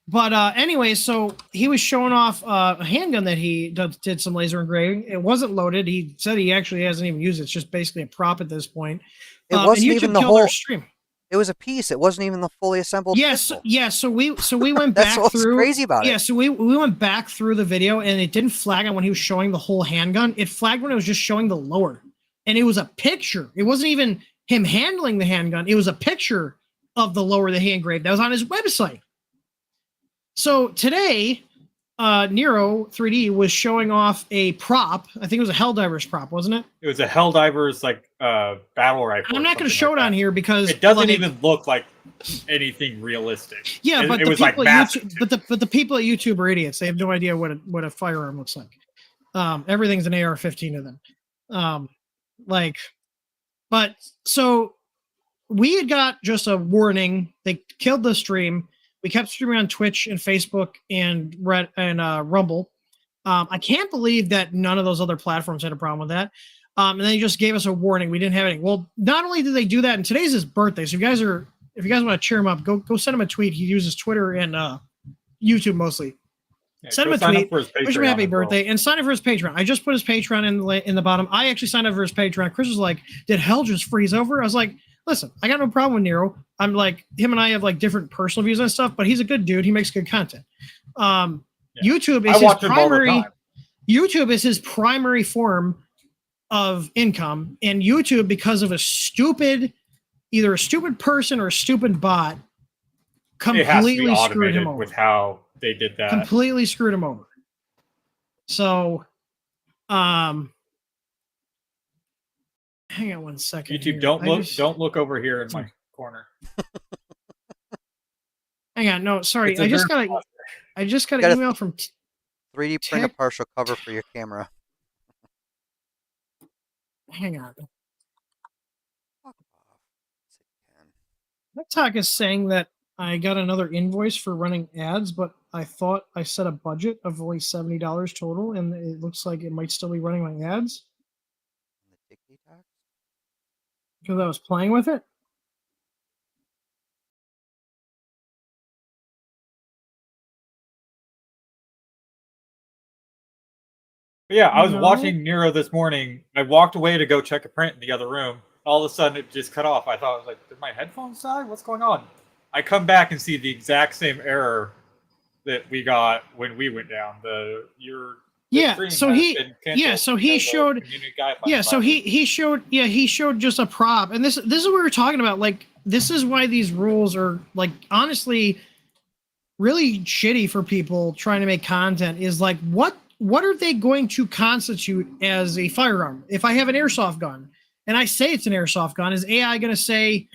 Speaker 1: But anyway, so he was showing off a handgun that he did some laser engraving. It wasn't loaded. He said he actually hasn't even used it. It's just basically a prop at this point.
Speaker 3: It wasn't even the whole
Speaker 1: stream.
Speaker 3: It was a piece. It wasn't even the fully assembled.
Speaker 1: Yes, yeah. So we went back
Speaker 3: That's what's
Speaker 1: through.
Speaker 3: Crazy about it.
Speaker 1: Yeah, so we went back through the video, and it didn't flag on when he was showing the whole handgun. It flagged when it was just showing the lower, and it was a picture. It wasn't even him handling the handgun. It was a picture of the lower that he engraved. That was on his website. So today, Nero 3D was showing off a prop. I think it was a Helldivers prop, wasn't it?
Speaker 2: It was a Helldivers battle rifle.
Speaker 1: I'm not going to show it on here because
Speaker 2: it doesn't even look like anything realistic.
Speaker 1: Yeah, but
Speaker 2: it was like
Speaker 1: YouTube, but the people at YouTube are idiots. They have no idea what a firearm looks like. Everything's an AR-15 to them. But so we had got just a warning. They killed the stream. We kept streaming on Twitch and Facebook and Rumble. I can't believe that none of those other platforms had a problem with that. And they just gave us a warning. We didn't have any. Well, not only did they do that, and today's his birthday. So if you guys want to cheer him up, go send him a tweet. He uses Twitter and YouTube mostly. Yeah, send him a tweet. Wish him a happy birthday and sign up for his Patreon. I just put his Patreon in the bottom. I actually signed up for his Patreon. Chris was like, "Did hell just freeze over?" I was like, "Listen, I got no problem with Nero. I'm like, him and I have like different personal views and stuff, but he's a good dude. He makes good content." YouTube is his primary. YouTube is his primary form of income, and YouTube, because of either a stupid person or a stupid bot, completely screwed him over.
Speaker 2: With how they did that,
Speaker 1: completely screwed him over. So, hang on one second.
Speaker 2: YouTube, don't look over here in my corner.
Speaker 1: Hang on, no, sorry. I just got an email from
Speaker 3: 3D print a partial cover for your camera.
Speaker 1: Hang on. TikTok is saying that I got another invoice for running ads, but I thought I set a budget of only $70 total, and it looks like it might still be running my ads. Because I was playing with it.
Speaker 2: Yeah, I was watching Nero this morning. I walked away to go check a print in the other room. All of a sudden, it just cut off. I thought, I was like, did my headphones die? What's going on? I come back and see the exact same error that we got when we went down.
Speaker 1: He showed just a prop, and this is what we were talking about. Like, this is why these rules are, like, honestly really shitty for people trying to make content. Is like, what are they going to constitute as a firearm? If I have an airsoft gun and I say it's an airsoft gun, is AI going to say,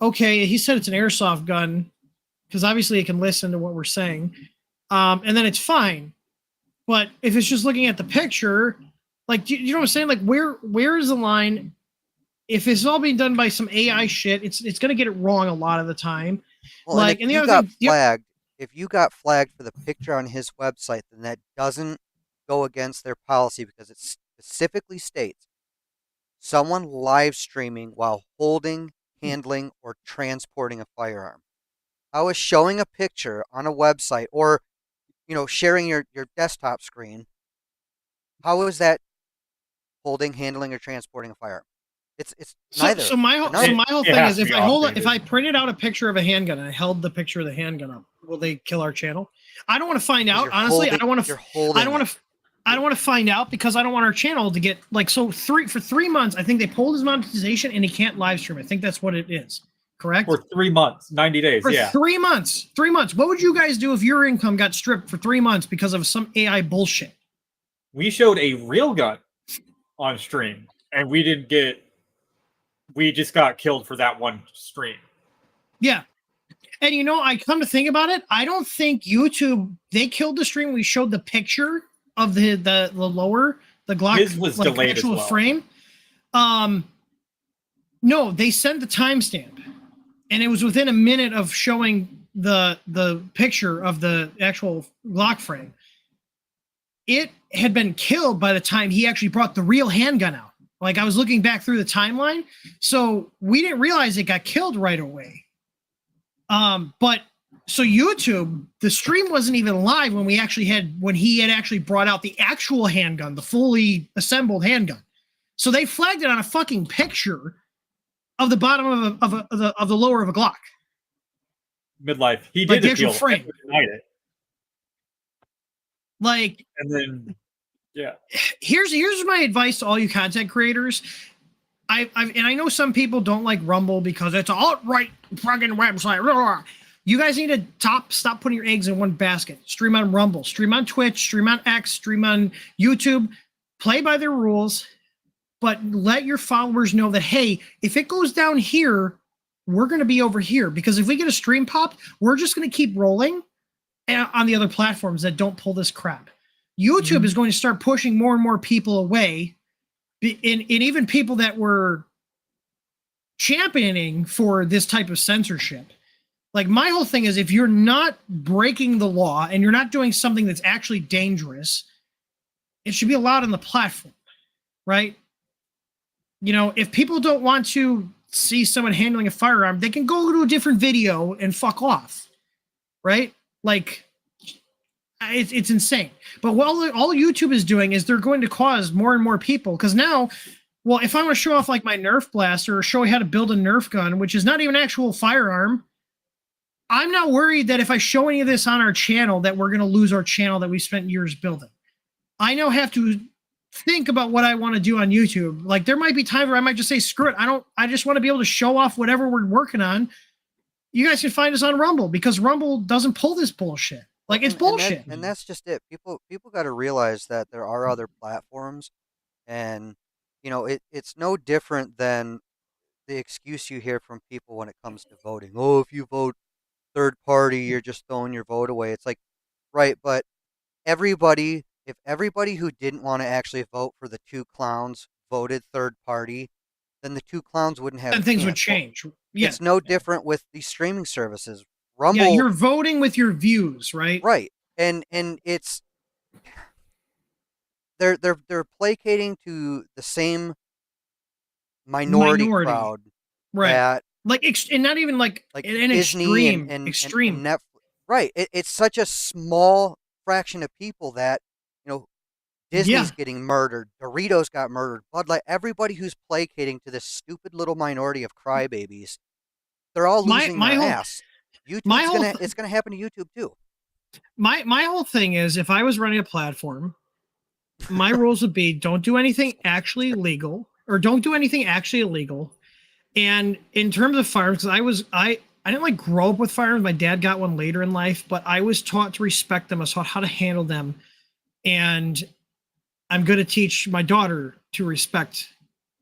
Speaker 1: okay, he said it's an airsoft gun, because obviously it can listen to what we're saying, and then it's fine. But if it's just looking at the picture, like, you know what I'm saying? Like, where is the line? If it's all being done by some AI shit, it's going to get it wrong a lot of the time.
Speaker 3: Well, like, and if you got flagged for the picture on his website, then that doesn't go against their policy, because it specifically states someone live streaming while holding, handling, or transporting a firearm. How is showing a picture on a website, or sharing your desktop screen, how is that holding, handling, or transporting a firearm? It's neither.
Speaker 1: So my whole thing is, if I printed out a picture of a handgun and I held the picture of the handgun up, will they kill our channel? I don't want to find out. Honestly, I don't want to find out, because I don't want our channel to get like, for 3 months. I think they pulled his monetization and he can't live stream. I think that's what it is. Correct?
Speaker 2: For 3 months, 90 days.
Speaker 1: For 3 months. 3 months. What would you guys do if your income got stripped for 3 months because of some AI bullshit?
Speaker 2: We showed a real gun on stream, and we just got killed for that one stream.
Speaker 1: Yeah. And I come to think about it, I don't think YouTube, they killed the stream. We showed the picture of the lower, the Glock.
Speaker 2: His was delayed as well.
Speaker 1: Frame. No, they sent the timestamp, and it was within a minute of showing the picture of the actual Glock frame. it had been killed by the time he actually brought the real handgun out. Like, I was looking back through the timeline, so we didn't realize it got killed right away. But so YouTube, the stream wasn't even live when he had actually brought out the actual handgun, the fully assembled handgun. So they flagged it on a fucking picture of the bottom of the lower of a Glock.
Speaker 2: Midlife. He did
Speaker 1: the actual frame.
Speaker 2: It.
Speaker 1: Like,
Speaker 2: and then, yeah.
Speaker 1: Here's my advice to all you content creators. I know some people don't like Rumble because it's an alt-right fucking website. You guys need to stop putting your eggs in one basket. Stream on Rumble, stream on Twitch, stream on X, stream on YouTube. Play by their rules, but let your followers know that, hey, if it goes down here, we're going to be over here. Because if we get a stream pop, we're just going to keep rolling on the other platforms that don't pull this crap. YouTube is going to start pushing more and more people away. And even people that were championing for this type of censorship. Like, my whole thing is, if you're not breaking the law and you're not doing something that's actually dangerous, it should be allowed on the platform, right? You know, if people don't want to see someone handling a firearm, they can go to a different video and fuck off, right? Like, it's insane. But what all YouTube is doing is they're going to cause more and more people, because now, well, if I want to show off like my Nerf blaster or show you how to build a Nerf gun, which is not even an actual firearm, I'm not worried that if I show any of this on our channel that we're going to lose our channel that we spent years building. I now have to think about what I want to do on YouTube. Like, there might be times where I might just say, screw it. I just want to be able to show off whatever we're working on. You guys can find us on Rumble, because Rumble doesn't pull this bullshit. Like, it's bullshit.
Speaker 3: And that's just it. People got to realize that there are other platforms, and, you know, it's no different than the excuse you hear from people when it comes to voting. Oh, if you vote third party, you're just throwing your vote away. It's like, right, but if everybody who didn't want to actually vote for the two clowns voted third party, then the two clowns wouldn't have.
Speaker 1: And things would change. Yeah.
Speaker 3: It's no different with these streaming services. Rumble,
Speaker 1: yeah, you're voting with your views, right?
Speaker 3: Right, and it's they're placating to the same minority crowd,
Speaker 1: right?
Speaker 3: That,
Speaker 1: like, and not even like an
Speaker 3: Disney
Speaker 1: extreme,
Speaker 3: and
Speaker 1: Netflix.
Speaker 3: Right, it's such a small fraction of people that, you know, Disney's getting murdered, Doritos got murdered, Bud Light, everybody who's placating to this stupid little minority of crybabies, they're all losing their ass. It's gonna happen to YouTube too.
Speaker 1: My whole thing is, if I was running a platform, my rules would be, don't do anything actually legal, or don't do anything actually illegal. And in terms of firearms, because I didn't like grow up with firearms. My dad got one later in life, but I was taught to respect them. I was taught how to handle them. And I'm going to teach my daughter to respect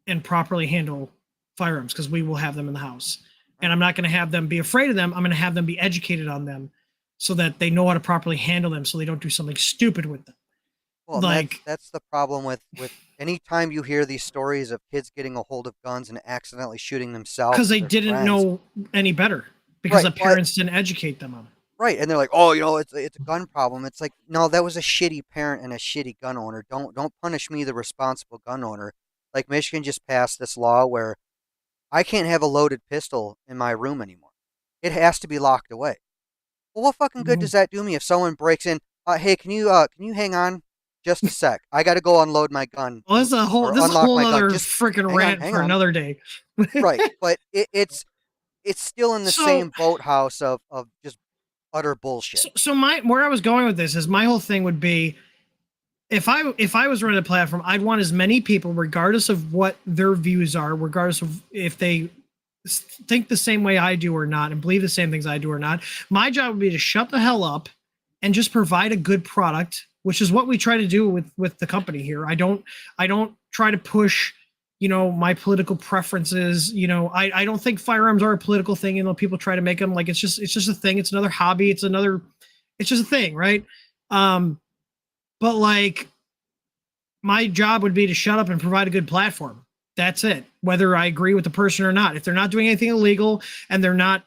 Speaker 1: and properly handle firearms, because we will have them in the house. And I'm not going to have them be afraid of them. I'm going to have them be educated on them so that they know how to properly handle them, so they don't do something stupid with them.
Speaker 3: Well, like, that's the problem with any time you hear these stories of kids getting a hold of guns and accidentally shooting themselves.
Speaker 1: Because they didn't know any better, because the parents didn't educate them on it.
Speaker 3: Right, and they're like, oh, you know, it's a gun problem. It's like, no, that was a shitty parent and a shitty gun owner. Don't punish me, the responsible gun owner. Like, Michigan just passed this law where I can't have a loaded pistol in my room anymore. It has to be locked away. Well, what fucking good does that do me if someone breaks in? Hey, can you hang on just a sec? I got to go unload my gun.
Speaker 1: Well, this is a whole other freaking rant for another day.
Speaker 3: Right, but it's still in the same boathouse of just utter bullshit.
Speaker 1: So where I was going with this is, my whole thing would be, if I was running a platform, I'd want as many people, regardless of what their views are, regardless of if they think the same way I do or not, and believe the same things I do or not. My job would be to shut the hell up and just provide a good product, which is what we try to do with the company here. I don't try to push, you know, my political preferences. You know, I don't think firearms are a political thing. You know, people try to make them like it's just a thing. It's another hobby. It's just a thing, right? But like, my job would be to shut up and provide a good platform. That's it. Whether I agree with the person or not. If they're not doing anything illegal and they're not,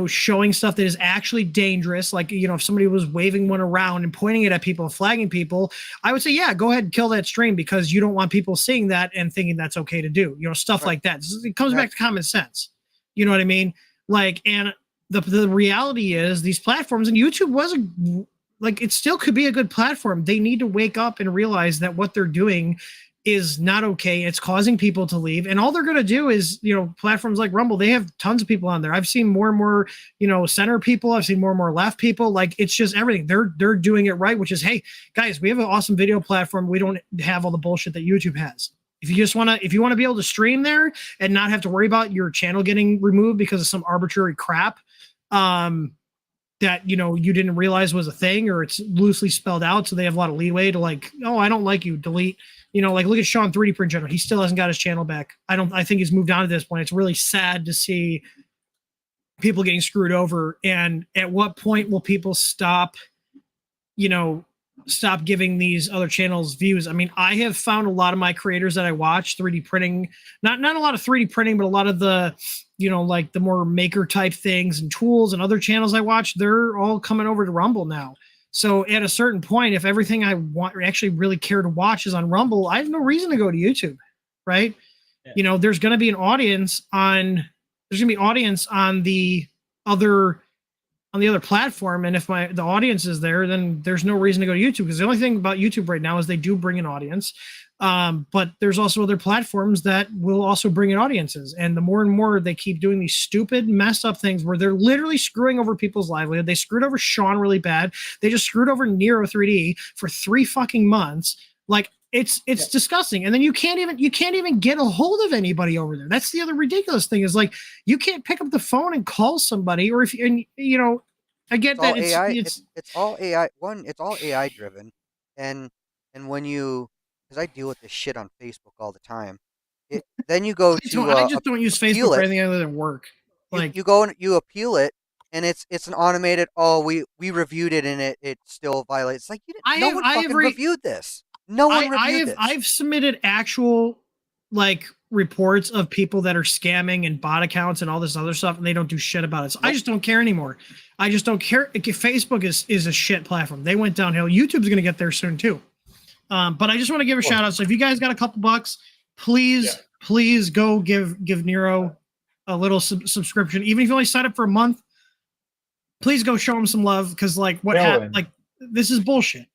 Speaker 1: showing stuff that is actually dangerous, like, if somebody was waving one around and pointing it at people and flagging people, I would say, yeah, go ahead and kill that stream, because you don't want people seeing that and thinking that's okay to do, stuff like that. It comes back to common sense. You know what I mean? Like, and the reality is these platforms, and YouTube it still could be a good platform. They need to wake up and realize that what they're doing is not okay. It's causing people to leave. And all they're going to do is, platforms like Rumble, they have tons of people on there. I've seen more and more, center people. I've seen more and more left people. Like, it's just everything. They're doing it right, which is, hey, guys, we have an awesome video platform. We don't have all the bullshit that YouTube has. If you want to be able to stream there and not have to worry about your channel getting removed because of some arbitrary crap, that you didn't realize was a thing, or it's loosely spelled out, so they have a lot of leeway to, like, oh, I don't like you, delete. Look at Sean 3D Print General. He still hasn't got his channel back. I think he's moved on at this point. It's really sad to see people getting screwed over. And at what point will people stop giving these other channels views? I mean, I have found a lot of my creators that I watch 3D printing, not a lot of 3D printing, but a lot of the, like the more maker type things and tools and other channels I watch, they're all coming over to Rumble now. So at a certain point, if everything I want actually really care to watch is on Rumble, I have no reason to go to YouTube, right? Yeah. There's going to be an audience on the other platform, and if the audience is there, then there's no reason to go to YouTube, because the only thing about YouTube right now is they do bring an audience, but there's also other platforms that will also bring in audiences. And the more and more they keep doing these stupid, messed up things where they're literally screwing over people's livelihood. They screwed over Sean really bad. They just screwed over Nero 3D for 3 fucking months. Like, it's disgusting. And then you can't even get a hold of anybody over there. That's the other ridiculous thing, is like, you can't pick up the phone and call somebody, or I get that
Speaker 3: it's all AI. It's all AI driven, and when you, because I deal with this shit on Facebook all the time. Then you go to
Speaker 1: I just don't use Facebook for anything other than work. Like,
Speaker 3: you go and you appeal it, and it's an automated. Oh, we reviewed it, and it still violates. It's like, no one fucking reviewed this. No one reviewed this.
Speaker 1: I've submitted actual, like, reports of people that are scamming and bot accounts and all this other stuff, and they don't do shit about it. So I just don't care anymore. I just don't care. Facebook is a shit platform. They went downhill. YouTube's going to get there soon too. But I just want to give a shout out. So if you guys got a couple bucks, please go give Nero a little subscription. Even if you only sign up for a month, please go show him some love. Because, like, what happened? Like, this is bullshit.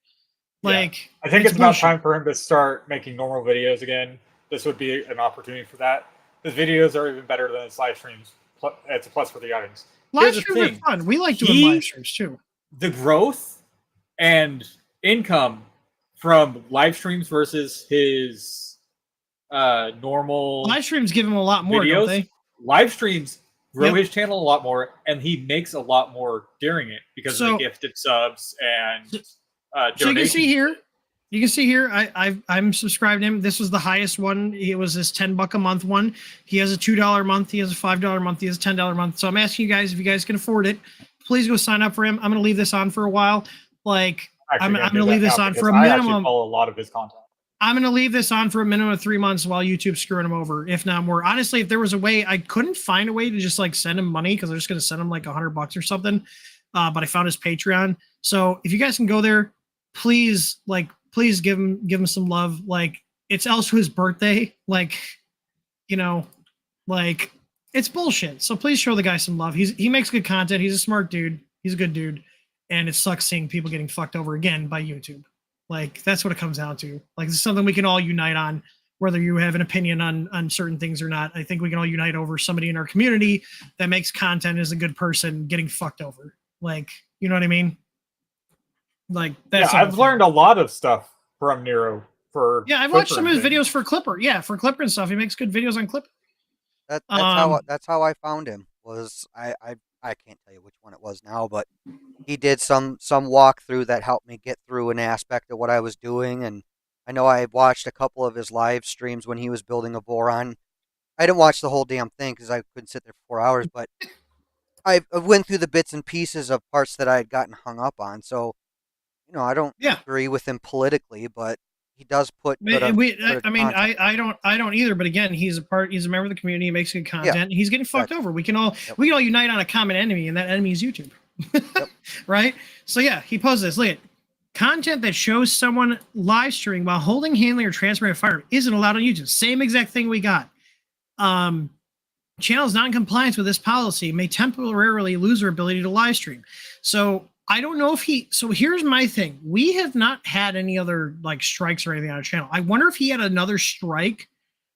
Speaker 1: Like,
Speaker 2: I think it's about time for him to start making normal videos again. This would be an opportunity for that. His videos are even better than his live streams. It's a plus for the audience.
Speaker 1: Live streams are fun. We like doing live streams too.
Speaker 2: The growth and income from live streams versus his normal
Speaker 1: live streams give him a lot more,
Speaker 2: videos,
Speaker 1: don't they?
Speaker 2: Live streams grow his channel a lot more, and he makes a lot more during it because of the gifted subs and donations.
Speaker 1: So you can see here, I'm subscribed to him. This was the highest one. It was his $10 a month one. He has a $2 month. He has a $5 month. He has a $10 month. So I'm asking you guys, if you guys can afford it, please go sign up for him. I'm going to leave this on for a while. Like, I'm going to leave this on for a minimum.
Speaker 2: I follow a lot of his content.
Speaker 1: I'm going to leave this on for a minimum of 3 months while YouTube's screwing him over, if not more. Honestly, if there was a way, I couldn't find a way to just, like, send him money, because I'm just going to send him like $100 or something. But I found his Patreon. So if you guys can go there, please give him some love. Like, it's also his birthday. Like, like, it's bullshit. So please show the guy some love. He makes good content. He's a smart dude. He's a good dude. And it sucks seeing people getting fucked over again by YouTube. Like, that's what it comes down to. Like, this is something we can all unite on, whether you have an opinion on certain things or not. I think we can all unite over somebody in our community that makes content, is a good person, getting fucked over. Like, you know what I mean? Like, that's
Speaker 2: I've learned a lot of stuff from Nero for
Speaker 1: I've watched some of his videos for Clipper. Yeah, for Clipper and stuff. He makes good videos on Clipper.
Speaker 3: That's how I found him. Was I can't tell you which one it was now, but he did some walkthrough that helped me get through an aspect of what I was doing. And I know I watched a couple of his live streams when he was building a boron. I didn't watch the whole damn thing because I couldn't sit there for 4 hours, but I went through the bits and pieces of parts that I had gotten hung up on. So, I don't agree with him politically, but does put good,
Speaker 1: I mean, I don't either. But again, he's a member of the community. He makes good content. Yeah, he's getting fucked over. We can all unite on a common enemy, and that enemy is YouTube. Yep. Right? So yeah, he posed this. Look at content that shows someone live streaming while holding, handling, or transferring a firearm isn't allowed on YouTube. Same exact thing we got. Channels not in compliance with this policy may temporarily lose their ability to live stream. So I don't know if so here's my thing. We have not had any other like strikes or anything on our channel. I wonder if he had another strike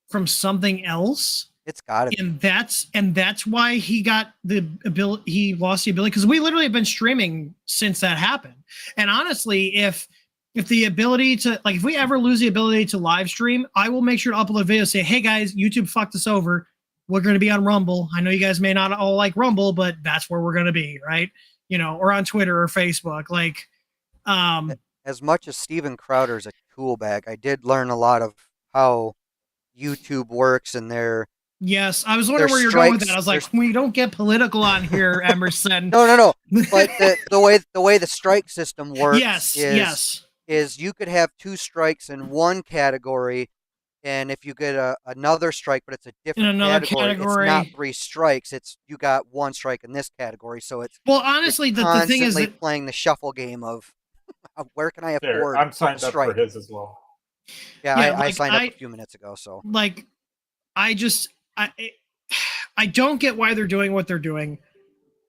Speaker 1: from something else.
Speaker 3: It's got it.
Speaker 1: And that's why he got the ability. He lost the ability because we literally have been streaming since that happened. And honestly, if the ability to if we ever lose the ability to live stream, I will make sure to upload a video, say, hey guys, YouTube fucked us over. We're going to be on Rumble. I know you guys may not all like Rumble, but that's where we're going to be, right? Or on Twitter or Facebook.
Speaker 3: As much as Steven Crowder's a tool bag, I did learn a lot of how YouTube works and their
Speaker 1: Yes, I was wondering where you're going with that. I was like, we don't get political on here, Emerson.
Speaker 3: No. But the way the strike system works is you could have 2 strikes in one category, and if you get another strike, but it's a different category, it's not 3 strikes. It's you got 1 strike in this category. So it's
Speaker 1: honestly,
Speaker 3: it's
Speaker 1: the thing is
Speaker 3: that playing the shuffle game of where can I afford?
Speaker 2: I'm signed up for his as well.
Speaker 3: Yeah, I signed up a few minutes ago. So
Speaker 1: I don't get why they're doing what they're doing.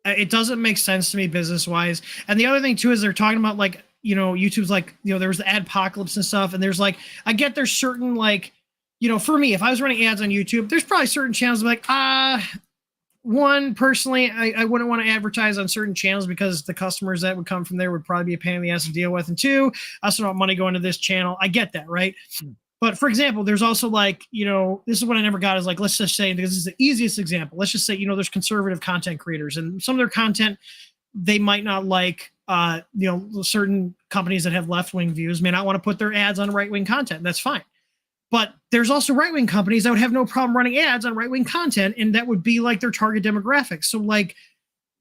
Speaker 1: It doesn't make sense to me business wise. And the other thing too is they're talking about YouTube's there was the adpocalypse and stuff. And there's I get there's certain for me, if I was running ads on YouTube, there's probably certain channels one, personally, I wouldn't want to advertise on certain channels because the customers that would come from there would probably be a pain in the ass to deal with. And 2, I also don't want money going to this channel. I get that, right? But for example, there's also this is what I never got is let's just say, because this is the easiest example. Let's just say, there's conservative content creators and some of their content, they might not certain companies that have left-wing views may not want to put their ads on right-wing content. That's fine. But there's also right-wing companies that would have no problem running ads on right-wing content, and that would be their target demographic. So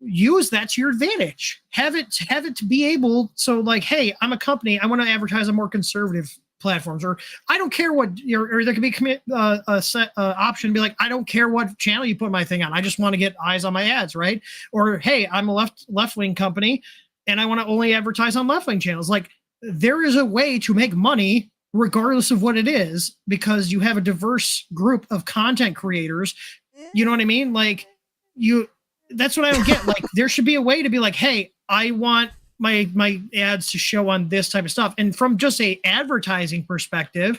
Speaker 1: use that to your advantage. Have it to be able. So hey, I'm a company. I want to advertise on more conservative platforms, or I don't care what. Or there could be a set option to be I don't care what channel you put my thing on. I just want to get eyes on my ads, right? Or hey, I'm a left-wing company, and I want to only advertise on left-wing channels. There is a way to make money regardless of what it is, because you have a diverse group of content creators. You know what I mean? That's what I don't get. There should be a way to be hey, I want my ads to show on this type of stuff. And from just a advertising perspective,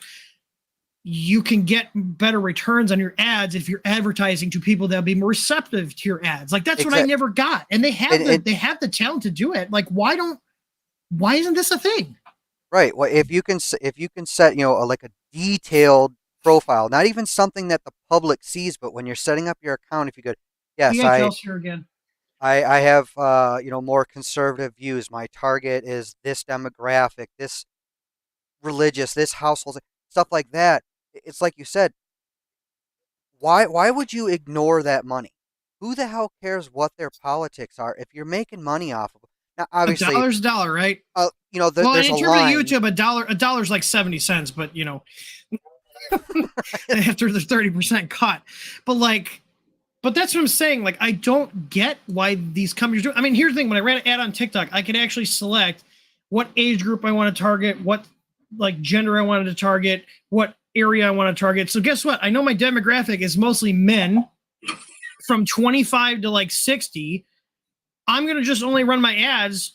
Speaker 1: you can get better returns on your ads if you're advertising to people that'll be more receptive to your ads. That's what I never got. And they have the talent to do it. Why isn't this a thing?
Speaker 3: Right. Well, if you can set, a detailed profile, not even something that the public sees, but when you're setting up your account, if you could, yes, I have, more conservative views. My target is this demographic, this religious, this household, stuff like that. It's like you said, why would you ignore that money? Who the hell cares what their politics are if you're making money off of it? Now, obviously,
Speaker 1: $1's a dollar, right?
Speaker 3: There's
Speaker 1: in
Speaker 3: a
Speaker 1: terms
Speaker 3: line.
Speaker 1: of YouTube, a dollar's 70 cents, but after the 30% cut. But that's what I'm saying. I don't get why these companies do. I mean, here's the thing: when I ran an ad on TikTok, I could actually select what age group I want to target, what gender I wanted to target, what area I want to target. So guess what? I know my demographic is mostly men from 25 to 60. I'm going to just only run my ads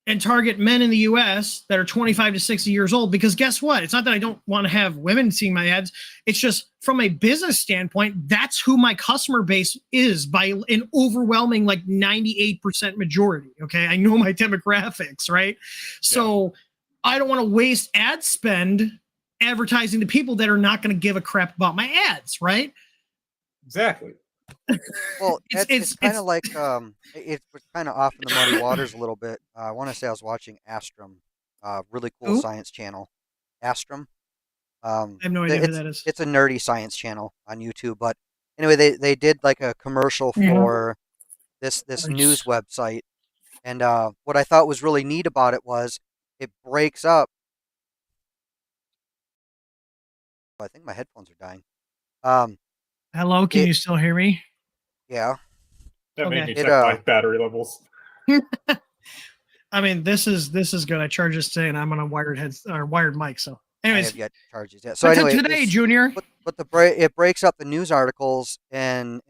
Speaker 1: and target men in the US that are 25 to 60 years old, because guess what? It's not that I don't want to have women seeing my ads. It's just from a business standpoint, that's who my customer base is by an overwhelming 98% majority. Okay. I know my demographics, right? So I don't want to waste ad spend advertising to people that are not going to give a crap about my ads, right?
Speaker 2: Exactly.
Speaker 3: Well, it's kind of it's kind of off in the muddy waters a little bit. I want to say I was watching Astrum, really cool science channel. Astrum.
Speaker 1: I have no idea who that is.
Speaker 3: It's a nerdy science channel on YouTube, but anyway, they did a commercial for this news website, and what I thought was really neat about it was it breaks up I think my headphones are dying.
Speaker 1: Hello, can you still hear me?
Speaker 3: Yeah.
Speaker 2: That made me check my battery levels.
Speaker 1: I mean, this is good. I charged this today, and I'm on a wired mic. So, anyways,
Speaker 3: I have yet charges yet. So anyway,
Speaker 1: today, Junior.
Speaker 3: But it breaks up the news articles and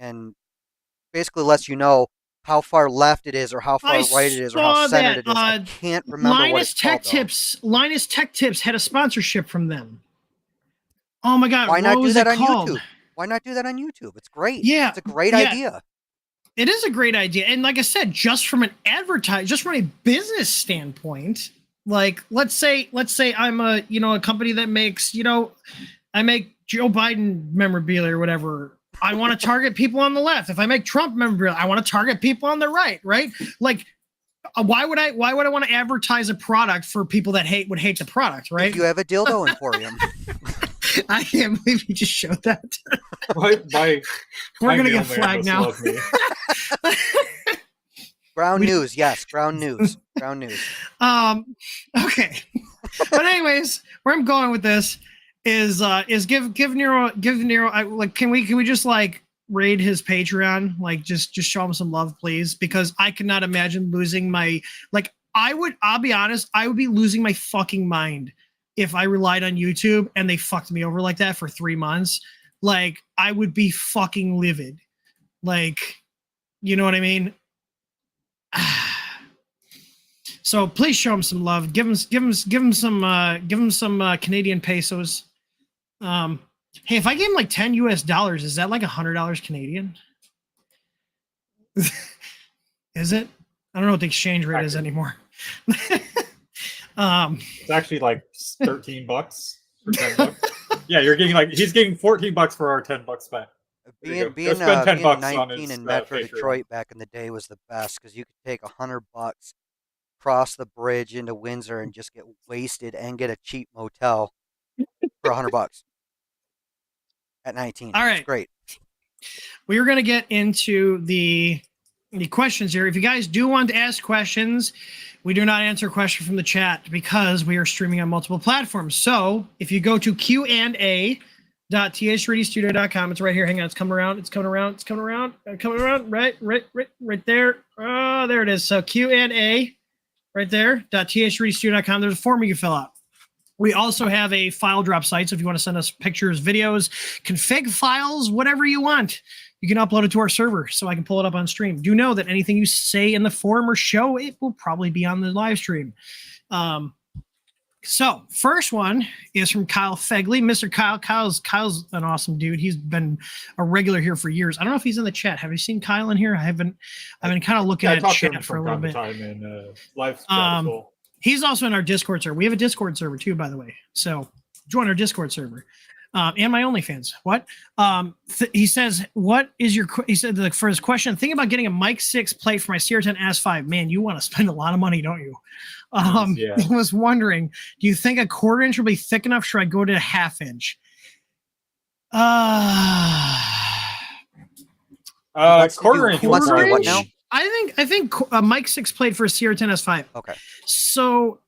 Speaker 3: basically lets you know how far left it is, or how far right it is, or how centered it is. I can't remember what it's called.
Speaker 1: Linus Tech Tips had a sponsorship from them. Oh my God!
Speaker 3: Why not do that on YouTube? Why not do that on YouTube? It's great. Yeah, it's a great idea.
Speaker 1: It is a great idea, and like I said, just from a business standpoint, like let's say I'm a company that makes I make Joe Biden memorabilia or whatever. I want to target people on the left. If I make Trump memorabilia, I want to target people on the right, right? Like, why would I want to advertise a product for people that would hate the product, right?
Speaker 3: If you have a dildo emporium.
Speaker 1: I can't believe you just showed that.
Speaker 2: We're
Speaker 1: going to get flagged now.
Speaker 3: Ground news, yes, ground news.
Speaker 1: Okay. But anyways, where I'm going with this is give Nero can we just like raid his Patreon, like just show him some love, please, because I cannot imagine losing my I'll be honest, I would be losing my fucking mind if I relied on YouTube and they fucked me over like that for 3 months. Like, I would be fucking livid. Like, you know what I mean? So please show him some love. Give him some Canadian pesos. Hey, if I gave him like $10 US, is that like $100 Canadian? Is it? I don't know what the exchange rate is anymore.
Speaker 2: It's actually like $13 for $10. Yeah, he's getting $14 for our $10 spent.
Speaker 3: Being 19 in Metro Detroit back in the day was the best, because you could take $100, cross the bridge into Windsor, and just get wasted and get a cheap motel for $100 at 19.
Speaker 1: All right,
Speaker 3: it's great.
Speaker 1: We are going to get into the questions here. If you guys do want to ask questions, we do not answer questions from the chat because we are streaming on multiple platforms. So if you go to Q&A.th3dstudio.com, it's right here. Hang on, it's coming around. Right there. Oh, there it is. So Q&A right there. .th3dstudio.com. There's a form you can fill out. We also have a file drop site. So if you want to send us pictures, videos, config files, whatever you want, you can upload it to our server so I can pull it up on stream. Do know that anything you say in the forum or show, it will probably be on the live stream. So first one is from Kyle Fegley. Mr. Kyle. Kyle's an awesome dude. He's been a regular here for years. I don't know if he's in the chat. Have you seen Kyle in here? I've been kind of looking at chat for a little bit.
Speaker 2: Live
Speaker 1: he's also in our Discord server. We have a Discord server too, by the way. So join our Discord server. And my OnlyFans. What? He says, he said for his question, think about getting a Mic 6 plate for my CR10 S5. Man, you want to spend a lot of money, don't you?
Speaker 2: Yeah.
Speaker 1: I was wondering, do you think a 1/4 inch will be thick enough? Should I go to a 1/2 inch?
Speaker 2: 1/4 inch.
Speaker 3: What now?
Speaker 1: I think a Mic 6 plate for a CR10 S5.
Speaker 3: Okay.
Speaker 1: So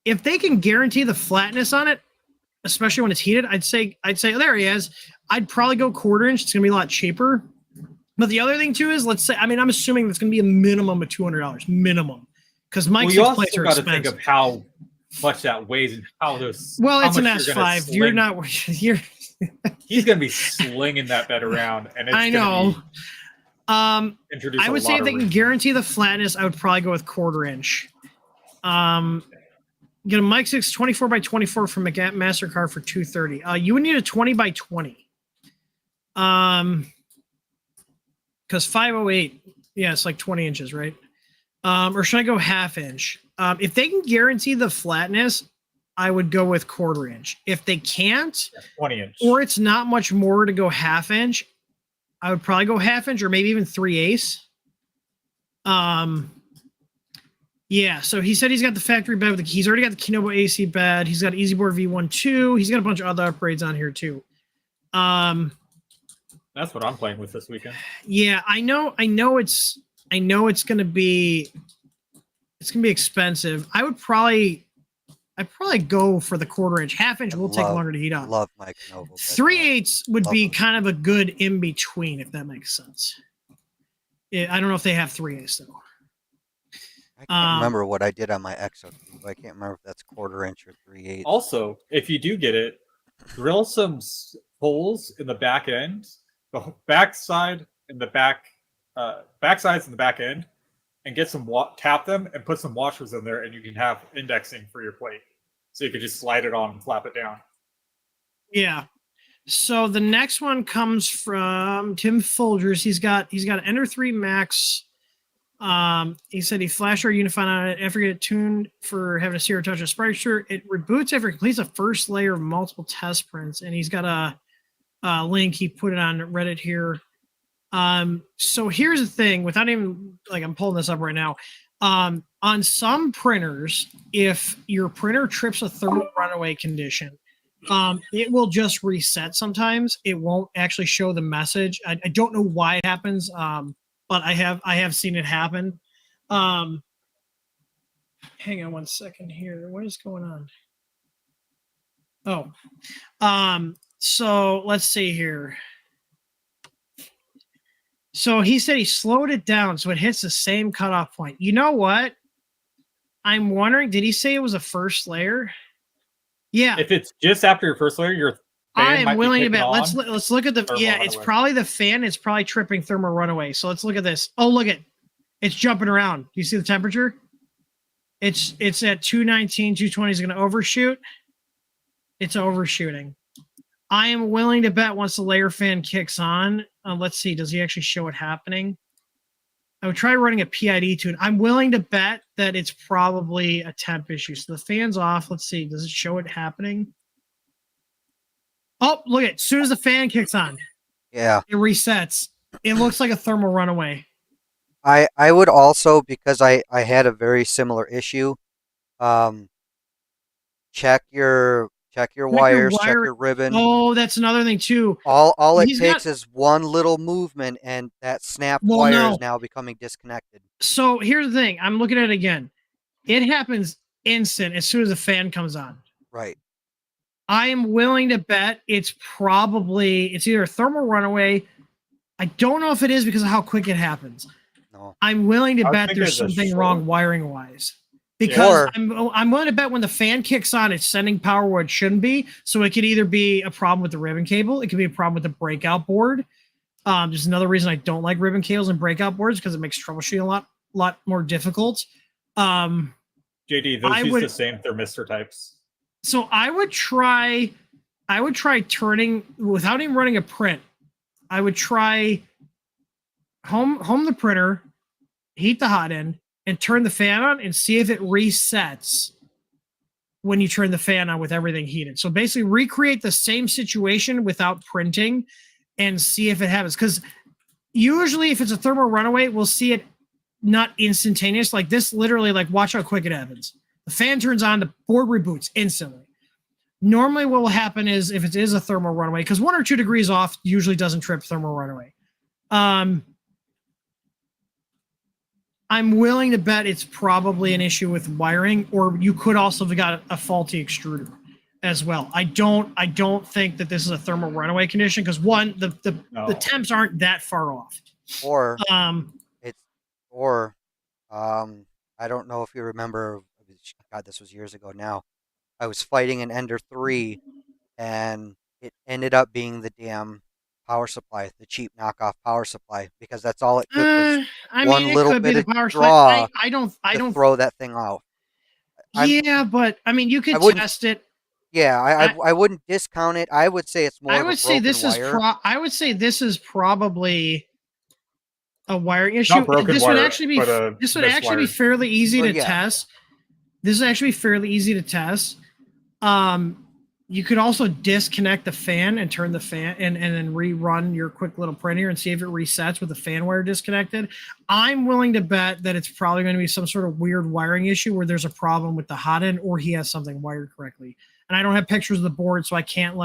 Speaker 1: if they can guarantee the flatness on it, especially when it's heated, I'd say there he is. I'd probably go 1/4 inch. It's gonna be a lot cheaper. But the other thing too is, let's say, I'm assuming it's gonna be a minimum of $200 minimum, because Mic 6 plates are expensive.
Speaker 2: Think of how much that weighs and how those.
Speaker 1: Well, it's an S5. You're not.
Speaker 2: He's gonna be slinging that bed around, and it's
Speaker 1: I know. I would say if they can guarantee the flatness, I would probably go with 1/4 inch. Get a Mic 6 24x24 from MasterCard for $230. You would need a 20x20. Because 508, yeah, it's like 20 inches, right? Or should I go 1/2 inch? If they can guarantee the flatness, I would go with 1/4 inch. If they can't,
Speaker 2: 20 inch,
Speaker 1: or it's not much more to go 1/2 inch, I would probably go 1/2 inch or maybe even 3/8. Yeah, so he said he's got the factory bed. He's already got the Kinobo AC bed. He's got EasyBoard V1.2. He's got a bunch of other upgrades on here too.
Speaker 2: That's what I'm playing with this weekend.
Speaker 1: Yeah, I know it's gonna be expensive. I would probably I'd probably go for the 1/4 inch. 1/2 inch will take longer to heat up.
Speaker 3: Love my Knovo.
Speaker 1: 3/8 would be kind of a good in between, if that makes sense. I don't know if they have 3/8 though.
Speaker 3: I can't remember what I did on my ExoCube. I can't remember if that's 1/4 inch or 3/8.
Speaker 2: Also, if you do get it, drill some holes in the back end, the backside and the backsides and the back end, and get some tap them and put some washers in there, and you can have indexing for your plate. So you could just slide it on and flap it down.
Speaker 1: Yeah. So the next one comes from Tim Folgers. He's got an Ender 3 Max. He said he flashed our Unify on it after get tuned for having a zero touch of Sprite. It reboots after it completes the first layer of multiple test prints, and he's got a link. He put it on Reddit here. So here's the thing, without even I'm pulling this up right now. On some printers, if your printer trips a thermal runaway condition, it will just reset sometimes. It won't actually show the message. I don't know why it happens. But I have seen it happen. Hang on one second here. What is going on? Oh, so let's see here. So he said he slowed it down so it hits the same cutoff point. You know what? I'm wondering, did he say it was a first layer? Yeah.
Speaker 2: If it's just after your first layer, your
Speaker 1: I am willing to bet. Let's look at the it's probably the fan. It's probably tripping thermal runaway. So let's look at this. Oh, look at it's jumping around. Do you see the temperature? It's at 219, 220 is going to overshoot. It's overshooting. I am willing to bet once the layer fan kicks on. Let's see. Does he actually show it happening? I would try running a PID tune. I'm willing to bet that it's probably a temp issue. So the fan's off. Let's see. Does it show it happening? Oh, look at it. As soon as the fan kicks on,
Speaker 3: yeah,
Speaker 1: it resets. It looks like a thermal runaway.
Speaker 3: I would also, because I had a very similar issue, check your wires, check your ribbon.
Speaker 1: Oh, that's another thing too.
Speaker 3: All it takes is one little movement, and that snapped wire is now becoming disconnected.
Speaker 1: So here's the thing. I'm looking at it again. It happens instant as soon as the fan comes on.
Speaker 3: Right.
Speaker 1: I am willing to bet it's either a thermal runaway. I don't know if it is because of how quick it happens.
Speaker 3: No.
Speaker 1: I'm willing to bet there's something wrong wiring wise. Because I'm willing to bet when the fan kicks on, it's sending power where it shouldn't be. So it could either be a problem with the ribbon cable. It could be a problem with the breakout board. Just another reason I don't like ribbon cables and breakout boards because it makes troubleshooting a lot more difficult.
Speaker 2: JD, those use the same thermistor types.
Speaker 1: So I would try turning without even running a print. I would try home the printer, heat the hot end, and turn the fan on and see if it resets when you turn the fan on with everything heated. So basically recreate the same situation without printing and see if it happens. Because usually if it's a thermal runaway, we'll see it not instantaneous. Like this, literally, watch how quick it happens. The fan turns on, the board reboots instantly. Normally what will happen is if it is a thermal runaway, because 1 or 2 degrees off usually doesn't trip thermal runaway. I'm willing to bet it's probably an issue with wiring, or you could also have got a faulty extruder as well. I don't think that this is a thermal runaway condition because one, the temps aren't that far off.
Speaker 3: Or I don't know if you remember. God, this was years ago now. I was fighting an Ender 3, and it ended up being the damn power supply, the cheap knockoff power supply, because that's all it took was one little bit of draw to throw that thing out.
Speaker 1: But I mean, you could test it.
Speaker 3: Yeah, I wouldn't discount it. I would say it's more. I would say this
Speaker 1: is probably a wiring issue. This would actually be fairly easy to test. This is actually fairly easy to test. You could also disconnect the fan and turn the fan and then rerun your quick little printer and see if it resets with the fan wire disconnected. I'm willing to bet that it's probably going to be some sort of weird wiring issue where there's a problem with the hot end or he has something wired correctly. And I don't have pictures of the board, so I can't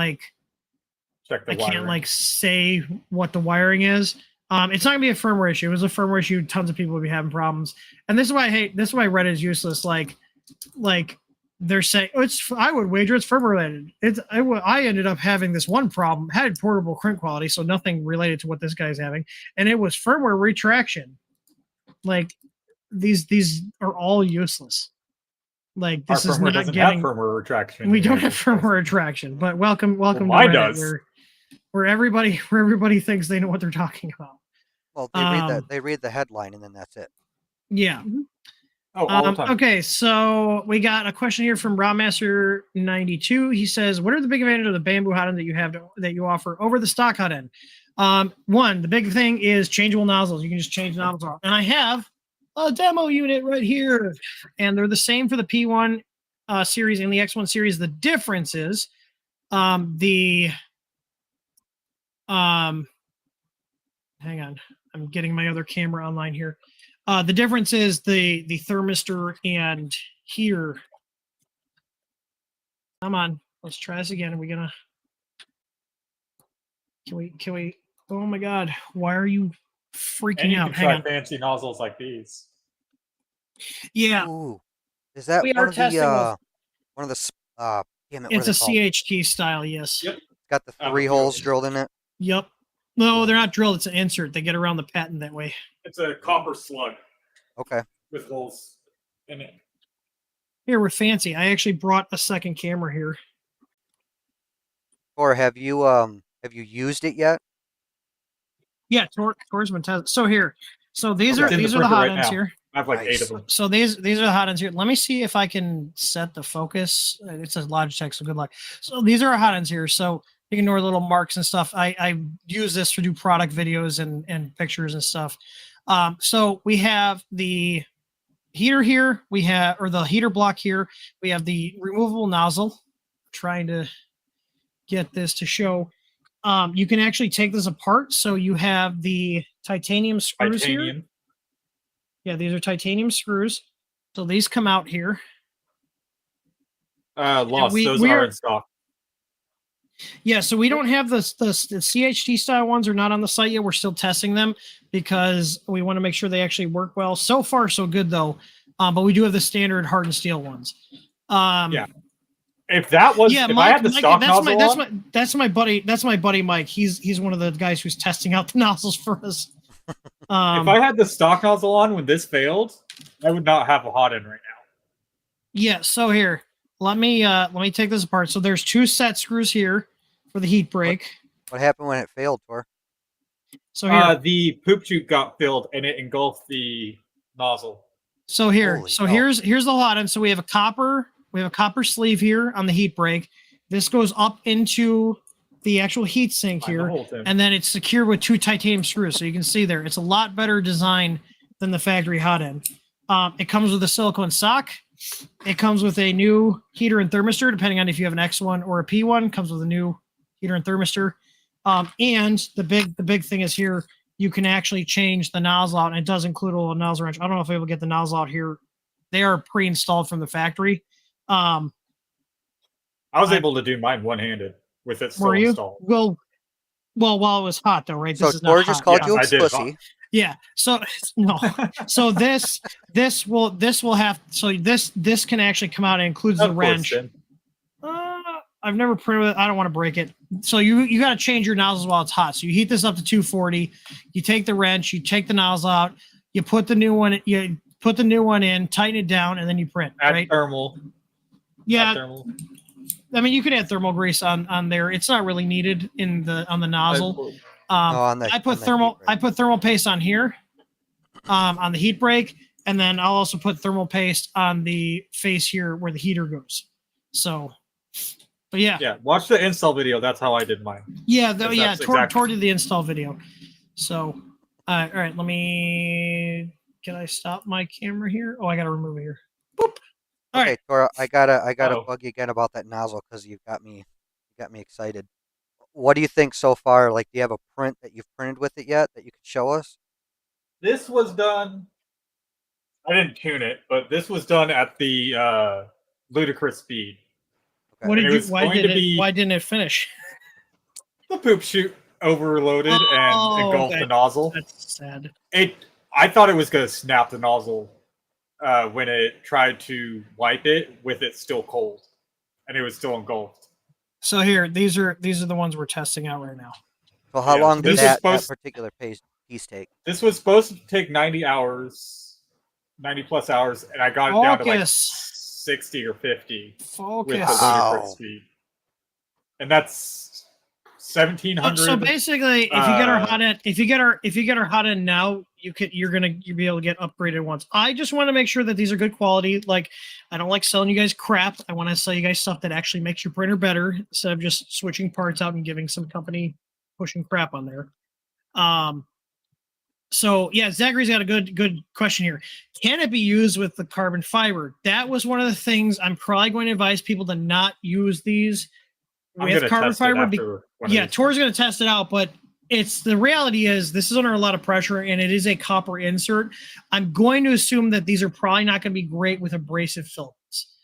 Speaker 1: say what the wiring is. It's not gonna be a firmware issue. If it was a firmware issue, tons of people would be having problems. And this is why Reddit is useless. they're saying I would wager it's firmware related. I ended up having this one problem, had portable print quality, so nothing related to what this guy's having, and it was firmware retraction. Like these are all useless. Like this
Speaker 2: Our
Speaker 1: is
Speaker 2: firmware
Speaker 1: not
Speaker 2: doesn't
Speaker 1: getting
Speaker 2: have firmware retraction.
Speaker 1: we don't have firmware retraction, but welcome to Reddit, where everybody thinks they know what they're talking about.
Speaker 3: Well, they read the headline and then that's it.
Speaker 1: Yeah.
Speaker 2: Oh, all the time.
Speaker 1: Okay, so we got a question here from Rawmaster92. He says, "What are the big advantages of the Bambu hot end that you offer over the stock hot end?" One, the big thing is changeable nozzles. You can just change the nozzles off, and I have a demo unit right here, and they're the same for the P1 series and the X1 series. The difference is hang on, I'm getting my other camera online here. The difference is the thermistor and heater. Come on, let's try this again. Are we gonna? Can we? Oh my God! Why are you freaking out?
Speaker 2: Hang on. Fancy nozzles like these.
Speaker 1: Yeah.
Speaker 3: Ooh. Is that one of the damn it,
Speaker 1: it's a CHT style, yes.
Speaker 2: Yep.
Speaker 3: It's got the 3 holes drilled in it.
Speaker 1: Yep. No, they're not drilled. It's an insert. They get around the patent that way.
Speaker 2: It's a copper slug.
Speaker 3: Okay.
Speaker 2: With holes in it.
Speaker 1: Here, we're fancy. I actually brought a second camera here.
Speaker 3: Or have you used it yet?
Speaker 1: Yeah, Tor's been tested. So here, these are the hot ends here.
Speaker 2: I have like 8 of them.
Speaker 1: So these are the hot ends here. Let me see if I can set the focus. It says Logitech, so good luck. So these are our hot ends here. So you can ignore little marks and stuff. I use this to do product videos and pictures and stuff. So we have the heater here. Or the heater block here. We have the removable nozzle. Trying to get this to show. You can actually take this apart. So you have the titanium screws here. Yeah, these are titanium screws. So these come out here.
Speaker 2: Those are in stock.
Speaker 1: Yeah, so we don't have the CHT style ones are not on the site yet. We're still testing them because we want to make sure they actually work well. So far, so good though. But we do have the standard hardened steel ones.
Speaker 2: Yeah. If that was, if
Speaker 1: Mike,
Speaker 2: I had the stock nozzle
Speaker 1: that's my buddy Mike. He's one of the guys who's testing out the nozzles for us.
Speaker 2: If I had the stock nozzle on when this failed, I would not have a hot end right now.
Speaker 1: Yeah. So here, let me take this apart. So there's 2 set screws here for the heat break.
Speaker 3: What happened when it failed, Tor?
Speaker 1: So here,
Speaker 2: the poop chute got filled and it engulfed the nozzle.
Speaker 1: So here, here's the hot end. So we have a copper sleeve here on the heat break. This goes up into the actual heat sink here, and then it's secured with 2 titanium screws. So you can see there, it's a lot better design than the factory hot end. It comes with a silicone sock. It comes with a new heater and thermistor, depending on if you have an X1 or a P1. Comes with a new heater and thermistor. And the big thing is here, you can actually change the nozzle out, and it does include a little nozzle wrench. I don't know if I will get the nozzle out here. They are pre-installed from the factory.
Speaker 2: I was able to do mine one-handed with it still installed.
Speaker 1: Well, while it was hot though, right?
Speaker 3: So Tor just called you a pussy.
Speaker 1: Yeah. So no. So this will have. So this can actually come out. It includes the wrench. I've never printed it. I don't want to break it. So you got to change your nozzles while it's hot. So you heat this up to 240. You take the wrench. You take the nozzle out. You put the new one. You put the new one in. Tighten it down, and then you print.
Speaker 2: Add thermal.
Speaker 1: Yeah. Add thermal. I mean, you can add thermal grease on there. It's not really needed on the nozzle. I put thermal paste on here, on the heat break, and then I'll also put thermal paste on the face here where the heater goes. So, but yeah.
Speaker 2: Yeah, watch the install video. That's how I did mine.
Speaker 1: Yeah, Tor did the install video. So, all right, can I stop my camera here? Oh, I got to remove it here. Boop.
Speaker 3: Okay, right. Tor, I gotta bug you again about that nozzle because you got me excited. What do you think so far? Like, do you have a print that you've printed with it yet that you could show us?
Speaker 2: This was done. I didn't tune it, but this was done at the ludicrous speed.
Speaker 1: Okay. Why didn't it finish?
Speaker 2: The poop chute overloaded and engulfed the nozzle.
Speaker 1: That's sad.
Speaker 2: I thought it was gonna snap the nozzle when it tried to wipe it with it still cold, and it was still engulfed.
Speaker 1: So here, these are the ones we're testing out right now.
Speaker 3: Well, how long did that particular piece take?
Speaker 2: This was supposed to take 90 hours, 90 plus hours, and I got it down to like 60 or 50 with the ludicrous speed. And that's 1700.
Speaker 1: So basically, if you get our hot end, if you get our hot end now, you'll be able to get upgraded once. I just want to make sure that these are good quality. Like, I don't like selling you guys crap. I want to sell you guys stuff that actually makes your printer better instead of just switching parts out and giving some company pushing crap on there. So yeah, Zachary's got a good question here. Can it be used with the carbon fiber? That was one of the things I'm probably going to advise people to not use these with carbon fiber. Yeah, Tor's going to test it out, but the reality is this is under a lot of pressure and it is a copper insert. I'm going to assume that these are probably not going to be great with abrasive filaments.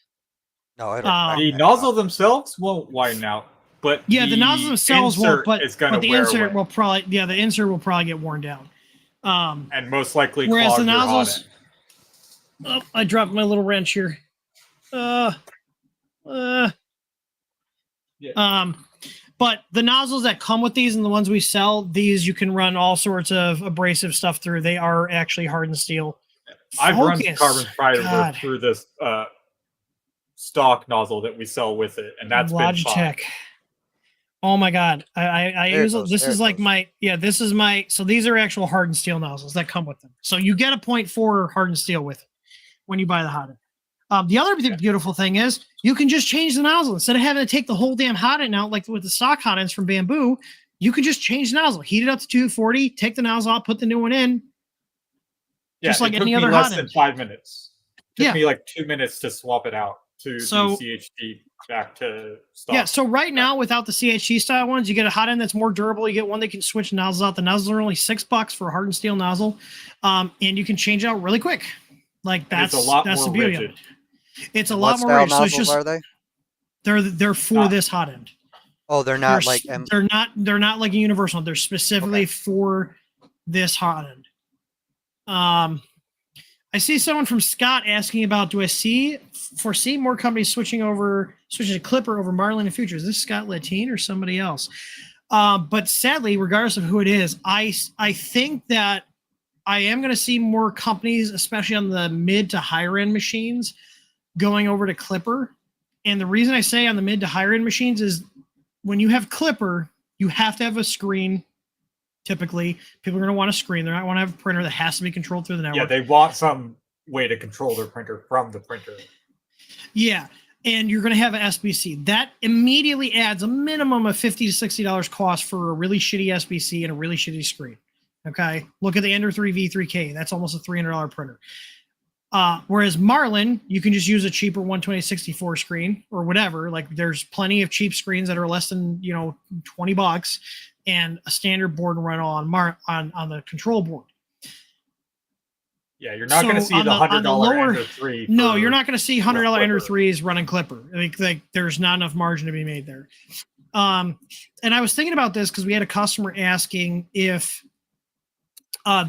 Speaker 3: No, I don't.
Speaker 2: The nozzle themselves won't widen out, but
Speaker 1: yeah, the nozzles themselves won't. But the insert will probably get worn down.
Speaker 2: And most likely
Speaker 1: whereas
Speaker 2: clog
Speaker 1: the nozzles,
Speaker 2: your hot end.
Speaker 1: I dropped my little wrench here.
Speaker 2: Yeah.
Speaker 1: But the nozzles that come with these and the ones we sell, these you can run all sorts of abrasive stuff through. They are actually hardened steel.
Speaker 2: I've run carbon fiber through this stock nozzle that we sell with it, and that's
Speaker 1: Logitech.
Speaker 2: Been fine.
Speaker 1: Oh my god, I use this is like my this is my so these are actual hardened steel nozzles that come with them. So you get a 0.4 hardened steel with it when you buy the hot end. The other beautiful thing is you can just change the nozzle instead of having to take the whole damn hot end out like with the stock hot ends from Bambu. You can just change the nozzle, heat it up to 240, take the nozzle out, put the new one in.
Speaker 2: Yeah, just like any other hot end. Less than 5 minutes. It took me like 2 minutes to swap it out to the CHD back to stock.
Speaker 1: Yeah, so right now without the CHD style ones, you get a hot end that's more durable. You get one that can switch nozzles out. The nozzles are only $6 for a hardened steel nozzle, and you can change out really quick. Like that's the beauty of it. It's a lot more rigid. So it's just
Speaker 3: are they?
Speaker 1: They're for this hot end.
Speaker 3: Oh, they're not
Speaker 1: they're not like a universal. They're specifically for this hot end. I see someone from Scott asking about, do I foresee more companies switching to Clipper over Marlin in the future? Is this Scott Latine or somebody else? But sadly, regardless of who it is, I think that I am going to see more companies, especially on the mid to higher end machines, going over to Clipper. And the reason I say on the mid to higher end machines is when you have Clipper, you have to have a screen. Typically, people are going to want a screen. They're not want to have a printer that has to be controlled through the network.
Speaker 2: Yeah, they want some way to control their printer from the printer.
Speaker 1: Yeah, and you're going to have an SBC. That immediately adds a minimum of $50 to $60 cost for a really shitty SBC and a really shitty screen. Okay, look at the Ender 3 V3K. That's almost a $300 printer. Whereas Marlin, you can just use a cheaper 120/64 screen or whatever. Like there's plenty of cheap screens that are less than $20 and a standard board and run on the control board.
Speaker 2: Yeah, you're not going to see the $100 Ender 3.
Speaker 1: No, you're not going to see $100 Ender 3s running Clipper. Like there's not enough margin to be made there. And I was thinking about this because we had a customer asking if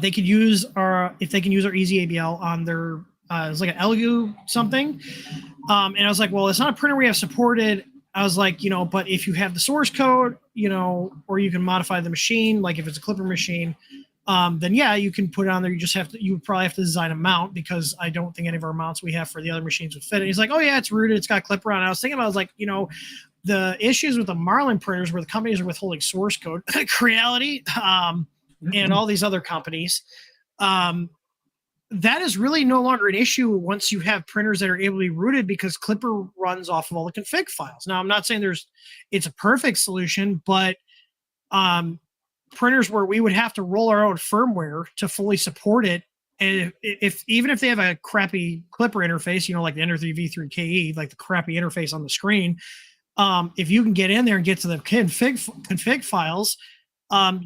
Speaker 1: they could use our Easy ABL on their it's like an Elegoo something. And I was like, well, it's not a printer we have supported. I was like, but if you have the source code, or you can modify the machine, like if it's a Clipper machine, then yeah, you can put it on there. You would probably have to design a mount because I don't think any of our mounts we have for the other machines would fit. And he's like, oh yeah, it's rooted. It's got Clipper on. And I was thinking about, I was like, the issues with the Marlin printers where the companies are withholding source code, Creality, and all these other companies, that is really no longer an issue once you have printers that are able to be rooted because Clipper runs off of all the config files. Now, I'm not saying it's a perfect solution, but printers where we would have to roll our own firmware to fully support it, and even if they have a crappy Clipper interface, like the Ender 3 V3KE, like the crappy interface on the screen, if you can get in there and get to the config files,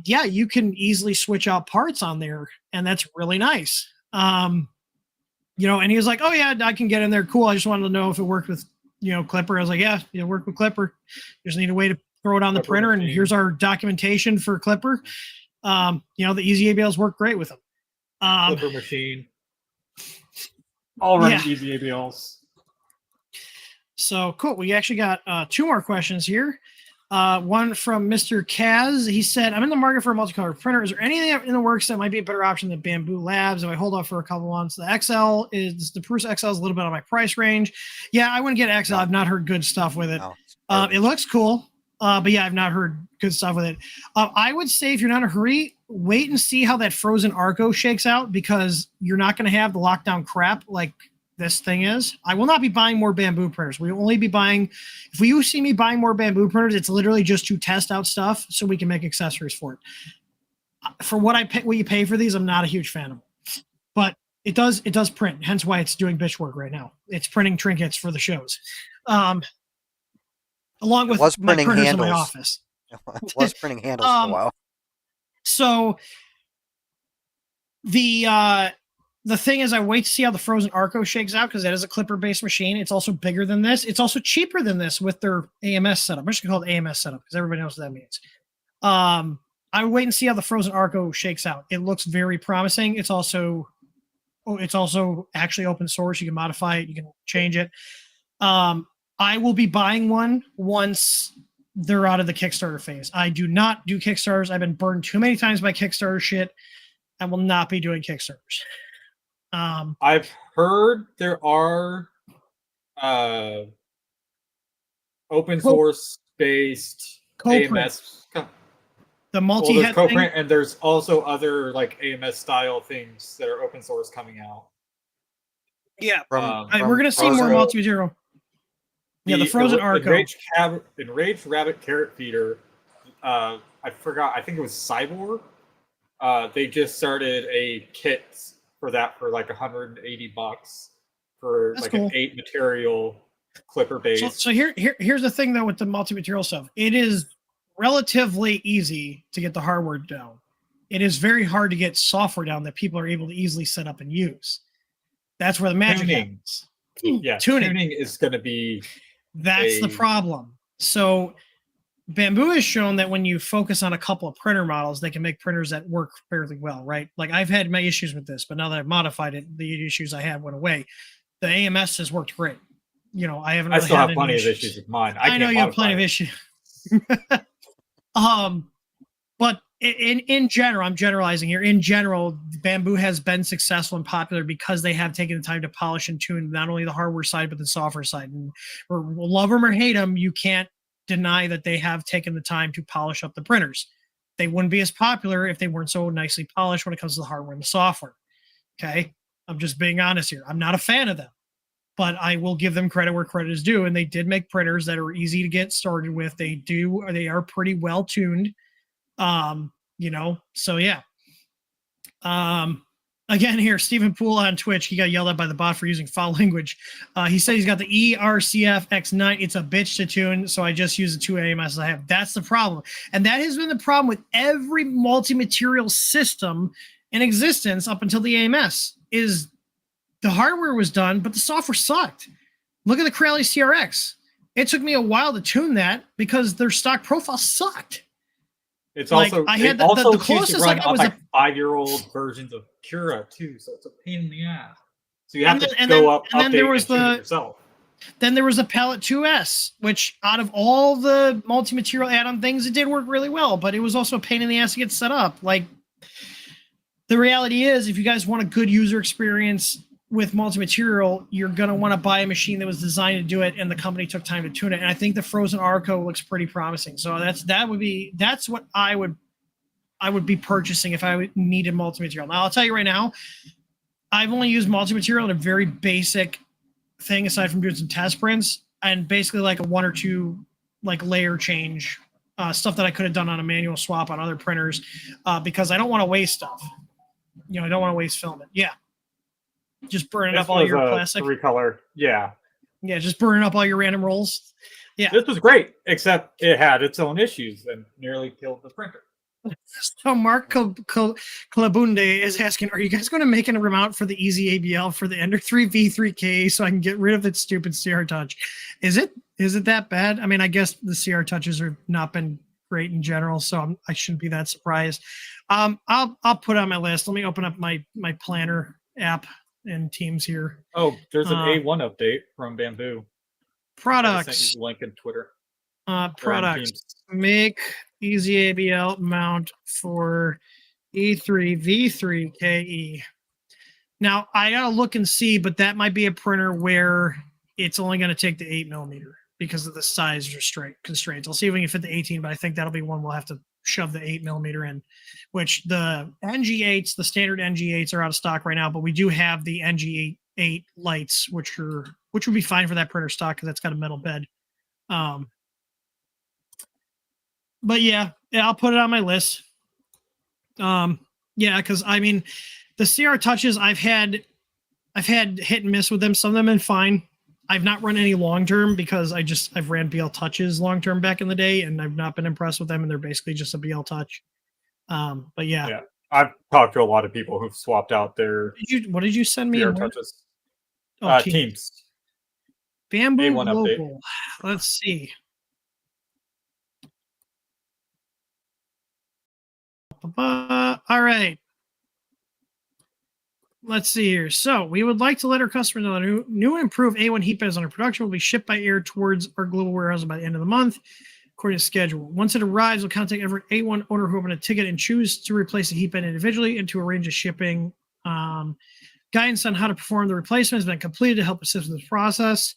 Speaker 1: yeah, you can easily switch out parts on there, and that's really nice. And he was like, oh yeah, I can get in there. Cool. I just wanted to know if it worked with, Clipper. I was like, yeah, it worked with Clipper. Just need a way to throw it on the printer. And here's our documentation for Clipper. The Easy ABLs work great with them.
Speaker 2: Clipper machine. All running easy ABLs.
Speaker 1: So cool. We actually got 2 more questions here. One from Mr. Kaz. He said, I'm in the market for a multicolor printer. Is there anything in the works that might be a better option than Bambu Labs? If I hold off for a couple months, the Prusa XL is a little bit on my price range. Yeah, I wouldn't get XL. I've not heard good stuff with it. No, it looks cool. But yeah, I've not heard good stuff with it. I would say if you're not in a hurry, wait and see how that frozen Arco shakes out, because you're not going to have the lockdown crap like this thing is. I will not be buying more Bambu printers. We will only be buying, if you see me buying more Bambu printers, it's literally just to test out stuff so we can make accessories for it. For what you pay for these, I'm not a huge fan of it. But it does print, hence why it's doing bitch work right now. It's printing trinkets for the shows. Along with my printers in my office.
Speaker 3: It was printing handles for a while.
Speaker 1: So the thing is, I wait to see how the frozen Arco shakes out, because that is a clipper-based machine. It's also bigger than this. It's also cheaper than this with their AMS setup. I'm just going to call it AMS setup because everybody knows what that means. I would wait and see how the frozen Arco shakes out. It looks very promising. It's also actually open source. You can modify it. You can change it. I will be buying one once they're out of the Kickstarter phase. I do not do Kickstarters. I've been burned too many times by Kickstarter shit. I will not be doing Kickstarters.
Speaker 2: I've heard there are open source based AMS.
Speaker 1: The multi-head thing,
Speaker 2: and there's also other like AMS style things that are open source coming out.
Speaker 1: Yeah, we're gonna see more multi-material. Yeah, the frozen Arco.
Speaker 2: Enraged Rabbit Carrot Feeder. I forgot. I think it was Cyborg. They just started a kit for that for like $180 for That's like cool. An 8 material clipper base.
Speaker 1: So here's the thing though with the multi-material stuff. It is relatively easy to get the hardware down. It is very hard to get software down that people are able to easily set up and use. That's where the magic happens.
Speaker 2: Yeah, tuning is going to be.
Speaker 1: That's the problem. So Bambu has shown that when you focus on a couple of printer models, they can make printers that work fairly well, right? Like I've had my issues with this, but now that I've modified it, the issues I had went away. The AMS has worked great. You know, I haven't. Really
Speaker 2: I still have plenty of issues with mine.
Speaker 1: I know you have plenty of issues. But in general, I'm generalizing here. In general, Bambu has been successful and popular because they have taken the time to polish and tune not only the hardware side but the software side. And we'll love them or hate them, you can't deny that they have taken the time to polish up the printers. They wouldn't be as popular if they weren't so nicely polished when it comes to the hardware and the software. Okay, I'm just being honest here. I'm not a fan of them, but I will give them credit where credit is due. And they did make printers that are easy to get started with. They are pretty well tuned. You know, so yeah. Again here, Stephen Poole on Twitch, he got yelled at by the bot for using foul language. He said he's got the ERCF X9. It's a bitch to tune, so I just use the 2 AMS I have. That's the problem. And that has been the problem with every multi-material system in existence up until the AMS, is the hardware was done, but the software sucked. Look at the Corelli CRX. It took me a while to tune that because their stock profile sucked.
Speaker 2: It's like, also I had the closest I got was like 5-year-old versions of Cura too, so it's a pain in the ass. So you have to go up, and then there was yourself.
Speaker 1: Then there was the Palette 2S, which out of all the multi-material add-on things, it did work really well, but it was also a pain in the ass to get set up. Like the reality is, if you guys want a good user experience with multi-material, you're going to want to buy a machine that was designed to do it, and the company took time to tune it. And I think the frozen Arco looks pretty promising. So that's what I would be purchasing if I needed multi-material. Now I'll tell you right now, I've only used multi-material in a very basic thing aside from doing some test prints, and basically like a 1 or 2 like layer change stuff that I could have done on a manual swap on other printers because I don't want to waste stuff. You know, I don't want to waste filament. Yeah. Just burning up all your plastic.
Speaker 2: 3-color. Yeah.
Speaker 1: Yeah, just burning up all your random rolls. Yeah.
Speaker 2: This was great, except it had its own issues and nearly killed the printer.
Speaker 1: So Mark Kalabunde is asking, are you guys going to make an remount for the Easy ABL for the Ender 3 V3K so I can get rid of that stupid CR Touch? Is it that bad? I mean, I guess the CR Touches have not been great in general, so I shouldn't be that surprised. I'll put it on my list. Let me open up my planner app in Teams here.
Speaker 2: Oh, there's an A1 update from Bambu.
Speaker 1: Products.
Speaker 2: I sent you the link in Twitter.
Speaker 1: Products. Make easy ABL mount for E3V3KE. Now I gotta look and see, but that might be a printer where it's only going to take the 8mm because of the size constraints. I'll see if we can fit the 18, but I think that'll be one we'll have to shove the 8mm in. Which the NG8s, the standard NG8s, are out of stock right now, but we do have the NG8 lights, which would be fine for that printer stock because that's got a metal bed. But yeah, I'll put it on my list. Yeah, because I mean, the CR Touches I've had hit and miss with them. Some of them have been fine. I've not run any long term because I've ran BL Touches long term back in the day, and I've not been impressed with them. And they're basically just a BL Touch. But yeah,
Speaker 2: I've talked to a lot of people who've swapped out their.
Speaker 1: What did you send me?
Speaker 2: CR Touches. Teams.
Speaker 1: Bambu Global. Let's see. All right. Let's see here. So we would like to let our customers know that new and improved A1 heat beds under production will be shipped by air towards our global warehouse by the end of the month, according to schedule. Once it arrives, we'll contact every A1 owner who opened a ticket and choose to replace the heat bed individually and to arrange a shipping. Guidance on how to perform the replacement has been completed to help assist with this process.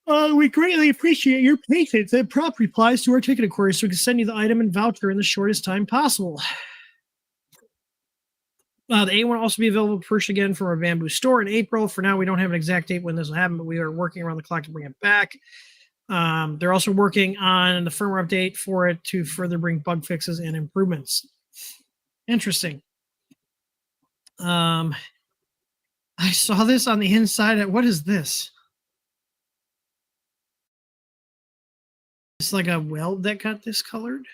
Speaker 1: We greatly appreciate your patience and prompt replies to our ticket inquiries so we can send you the item and voucher in the shortest time possible. The A1 will also be available to purchase again from our Bambu store in April. For now, we don't have an exact date when this will happen, but we are working around the clock to bring it back. They're also working on the firmware update for it to further bring bug fixes and improvements. Interesting. I saw this on the inside. What is this? It's like a weld that got discolored.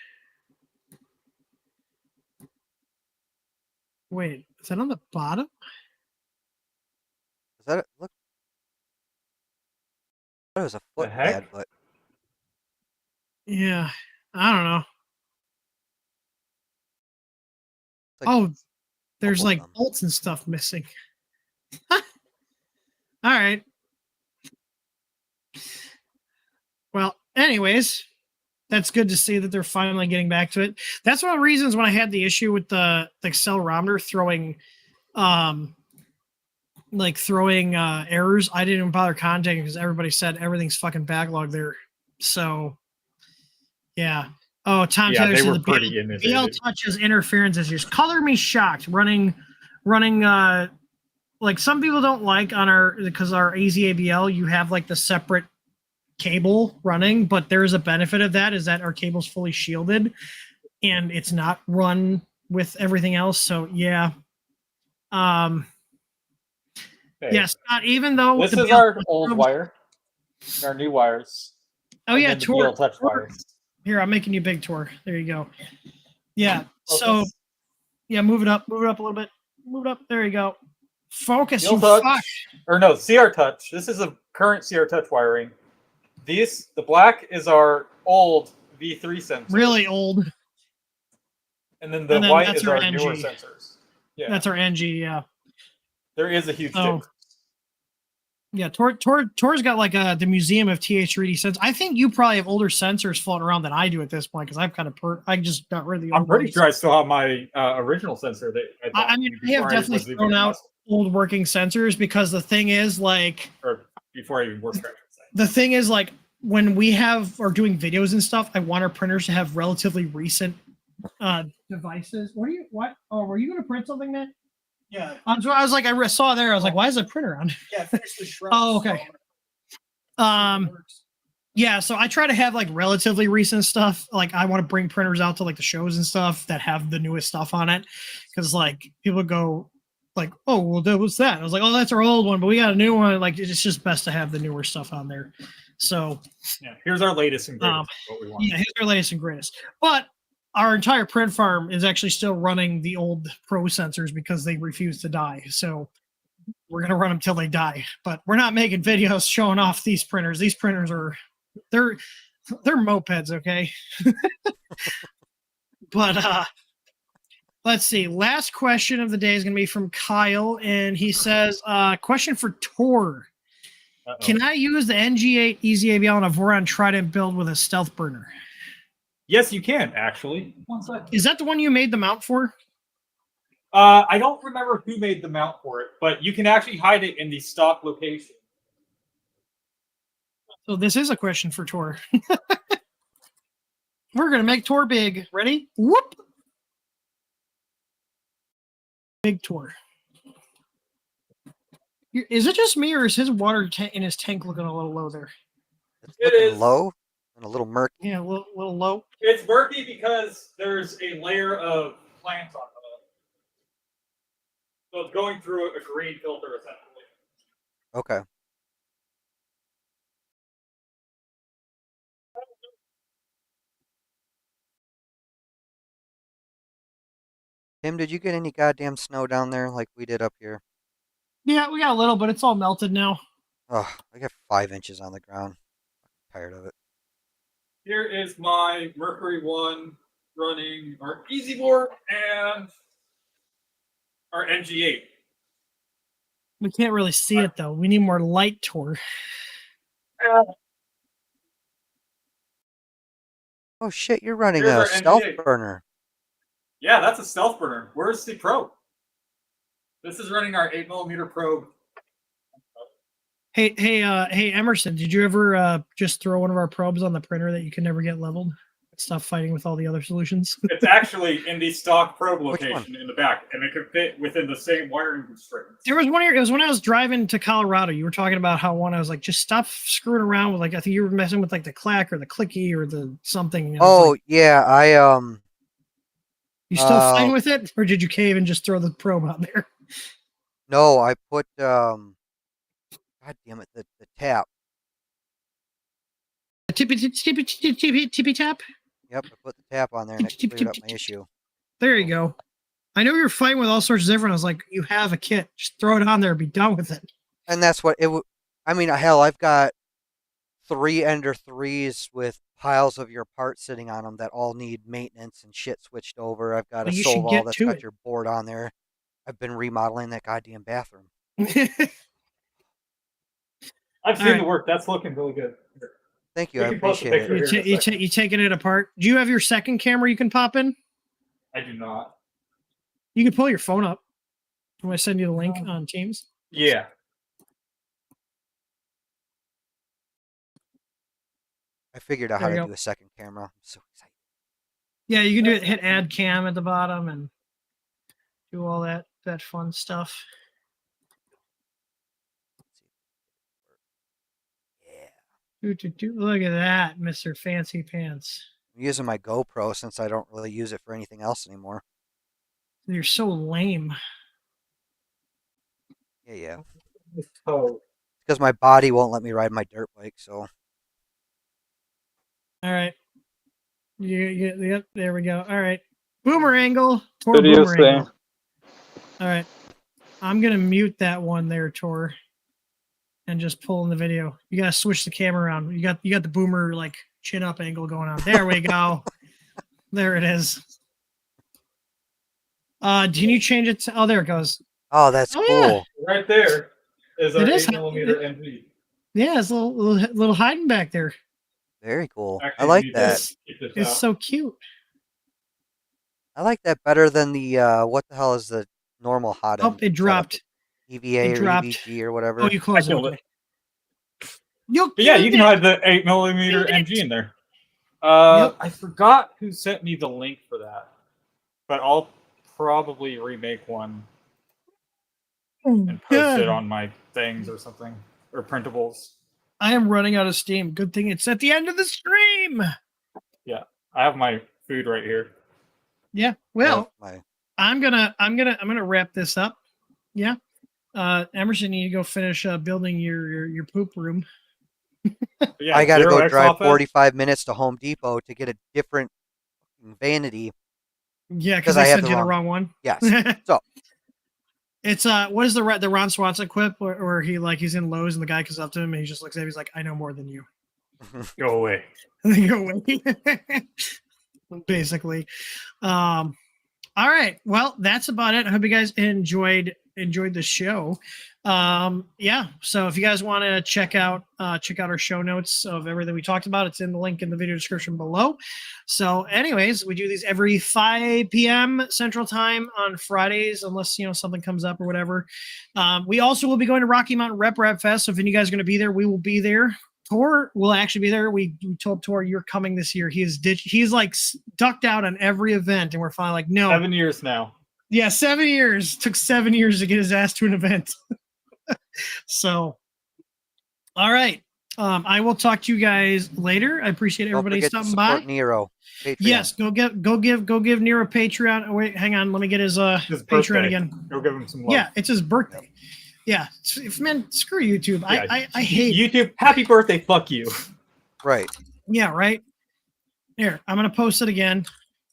Speaker 1: Wait, is that on the bottom?
Speaker 3: Is that it? Look. I thought it was a foot pad, but
Speaker 1: yeah, I don't know. Like there's like bolts and stuff missing. All right. Well, anyways, that's good to see that they're finally getting back to it. That's one of the reasons when I had the issue with the accelerometer throwing errors, I didn't even bother contacting because everybody said everything's fucking backlogged there. So yeah. Oh, Tom Taylor said the BL Touches interference issues. Color me shocked. Running like some people don't like on because our AZABL, you have like the separate cable running, but there's a benefit of that is that our cable's fully shielded and it's not run with everything else. So yeah. Yes, not even though
Speaker 2: this is our old wire, our new wires.
Speaker 1: Oh yeah,
Speaker 2: Tor touch wires.
Speaker 1: Here, I'm making you big, Tor. There you go. Yeah. Focus. So yeah, move it up a little bit. Move it up. There you go. Focus. You fuck.
Speaker 2: Or no, CR Touch. This is a current CR Touch wiring. The black is our old V3 sensor.
Speaker 1: Really old.
Speaker 2: And then the white is our newer sensors.
Speaker 1: Yeah. That's our NG, yeah.
Speaker 2: There is a huge difference.
Speaker 1: Yeah, Tor's got like the Museum of TH3D sensors. I think you probably have older sensors floating around than I do at this point because I've kind of I just got rid of the old
Speaker 2: I'm pretty sure I still have my original sensor.
Speaker 1: I mean, I have definitely thrown out old working sensors because the thing is like...
Speaker 2: Or before I even worked.
Speaker 1: The thing is like when we are doing videos and stuff, I want our printers to have relatively recent devices. What? Oh, were you going to print something, Matt?
Speaker 4: Yeah.
Speaker 1: I was like, I saw there. I was like, why is the printer on?
Speaker 4: Yeah, finish the shrubs.
Speaker 1: Oh, okay. Yeah, so I try to have like relatively recent stuff. Like I want to bring printers out to like the shows and stuff that have the newest stuff on it. Because like people go like, oh, well, that was that. I was like, oh, that's our old one, but we got a new one. Like it's just best to have the newer stuff on there. So
Speaker 2: yeah, here's our latest and greatest. What we want.
Speaker 1: Yeah, here's our latest and greatest. But our entire print farm is actually still running the old Pro sensors because they refuse to die. So we're gonna run them till they die. But we're not making videos showing off these printers. These printers they're mopeds, okay? But Let's see. Last question of the day is going to be from Kyle, and he says, question for Tor. Can I use the NG8 Easy AVL on a Voron Trident build with a stealth burner?
Speaker 2: Yes, you can, actually.
Speaker 1: Is that the one you made the mount for?
Speaker 2: I don't remember who made the mount for it, but you can actually hide it in the stock location.
Speaker 1: So this is a question for Tor. We're going to make Tor big. Ready? Whoop! Big Tor. Is it just me, or is his water in his tank looking a little low there?
Speaker 3: It's looking low and a little murky.
Speaker 1: Yeah, a little low.
Speaker 2: It's murky because there's a layer of plants on top. So it's going through a green filter, essentially.
Speaker 3: Okay. Tim, did you get any goddamn snow down there like we did up here?
Speaker 1: Yeah, we got a little, but it's all melted now.
Speaker 3: Oh, I got 5 inches on the ground. I'm tired of it.
Speaker 2: Here is my Mercury 1 running our Easy Board and our NG8.
Speaker 1: We can't really see it, though. We need more light, Tor.
Speaker 3: Oh, shit, you're running a stealth burner.
Speaker 2: Yeah, that's a stealth burner. Where's the probe? This is running our 8mm probe.
Speaker 1: Hey, Emerson, did you ever just throw one of our probes on the printer that you can never get leveled? Stop fighting with all the other solutions.
Speaker 2: It's actually in the stock probe location in the back, and it can fit within the same wiring constraints.
Speaker 1: There was one here. It was when I was driving to Colorado. You were talking about how one I was like, just stop screwing around with, like, I think you were messing with like the clack or the clicky or the something.
Speaker 3: Oh,
Speaker 1: like,
Speaker 3: yeah,
Speaker 1: You still fighting with it, or did you cave and just throw the probe out there?
Speaker 3: No, I put God damn it, the tap.
Speaker 1: Tippy tap.
Speaker 3: Yep, I put the tap on there and it cleared up my issue.
Speaker 1: There you go. I know you're fighting with all sorts of different. I was like, you have a kit. Just throw it on there and be done with it.
Speaker 3: And that's what it would. I mean, hell, I've got 3 Ender 3s with piles of your parts sitting on them that all need maintenance and shit switched over. I've got a Solval that's got your board on there. I've been remodeling that goddamn bathroom.
Speaker 2: I've seen the work. That's looking really good.
Speaker 3: Thank you. I appreciate it.
Speaker 1: You taking it apart? Do you have your second camera you can pop in?
Speaker 2: I do not.
Speaker 1: You can pull your phone up. I'm going to send you the link on Teams.
Speaker 2: Yeah.
Speaker 3: I figured out how to do a second camera. I'm so excited.
Speaker 1: Yeah, you can do it. Hit add cam at the bottom and do all that fun stuff. Look at that, Mr. Fancy Pants.
Speaker 3: I'm using my GoPro since I don't really use it for anything else anymore.
Speaker 1: You're so lame.
Speaker 3: Yeah. Oh. Because my body won't let me ride my dirt bike, so.
Speaker 1: All right. Yep, there we go. All right. Boomer angle. Boomer angle. All right. I'm going to mute that one there, Tor. And just pull in the video. You gotta switch the camera around. You got the boomer like chin up angle going on. There we go. There it is. Can you change it to? Oh, there it goes.
Speaker 3: Oh, that's cool. Yeah.
Speaker 2: Right there is our 8mm NV.
Speaker 1: Yeah, it's a little hiding back there.
Speaker 3: Very cool. Actually, I like that.
Speaker 1: It's so cute.
Speaker 3: I like that better than the what the hell is the normal hot end?
Speaker 1: Oh, it dropped.
Speaker 3: EVA or EVG or whatever.
Speaker 1: Oh, you closed it. Okay.
Speaker 2: Yeah, you can hide the 8mm NG in there. I forgot who sent me the link for that, but I'll probably remake one and post it on my things or something, or printables.
Speaker 1: I am running out of steam. Good thing it's at the end of the stream.
Speaker 2: Yeah, I have my food right here.
Speaker 1: Yeah, well, I'm gonna wrap this up. Yeah. Emerson, you need to go finish building your poop room.
Speaker 3: Yeah, I gotta go drive 45 minutes to Home Depot to get a different vanity.
Speaker 1: Yeah, because I sent you the wrong one.
Speaker 3: Yes. So
Speaker 1: it's what is the Ron Swanson quip where he's in Lowe's and the guy comes up to him and he just looks at him, he's like, I know more than you.
Speaker 2: Go away.
Speaker 1: Go away. Basically. All right. Well, that's about it. I hope you guys enjoyed the show. Yeah. So if you guys want to check out our show notes of everything we talked about, it's in the link in the video description below. So anyways, we do these every 5 p.m. Central Time on Fridays, unless something comes up or whatever. We also will be going to Rocky Mountain Rep Fest. So if you guys are going to be there, we will be there. Tor will actually be there. We told Tor you're coming this year. He's like ducked out on every event, and we're finally like, no.
Speaker 2: 7 years now.
Speaker 1: Yeah, 7 years. Took 7 years to get his ass to an event. So, all right. I will talk to you guys later. I appreciate everybody stopping by.
Speaker 3: Nero. Patreon.
Speaker 1: Yes, go give Nero Patreon. Oh, wait, hang on. Let me get his Patreon
Speaker 2: birthday.
Speaker 1: again.
Speaker 2: Go give him some love.
Speaker 1: Yeah, it's his birthday. Yeah, man, screw YouTube. Yeah, I hate
Speaker 2: YouTube. Happy birthday, fuck you.
Speaker 3: Right.
Speaker 1: Yeah, right. Here, I'm gonna post it again.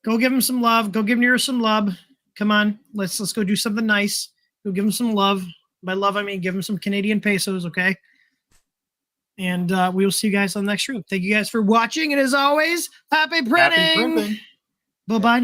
Speaker 1: Go give him some love. Go give Nero some love. Come on, let's go do something nice. Go give him some love. By love, I mean give him some Canadian pesos, okay? And we will see you guys on the next stream. Thank you guys for watching, and as always, happy printing.
Speaker 2: Happy printing.
Speaker 1: Bye bye.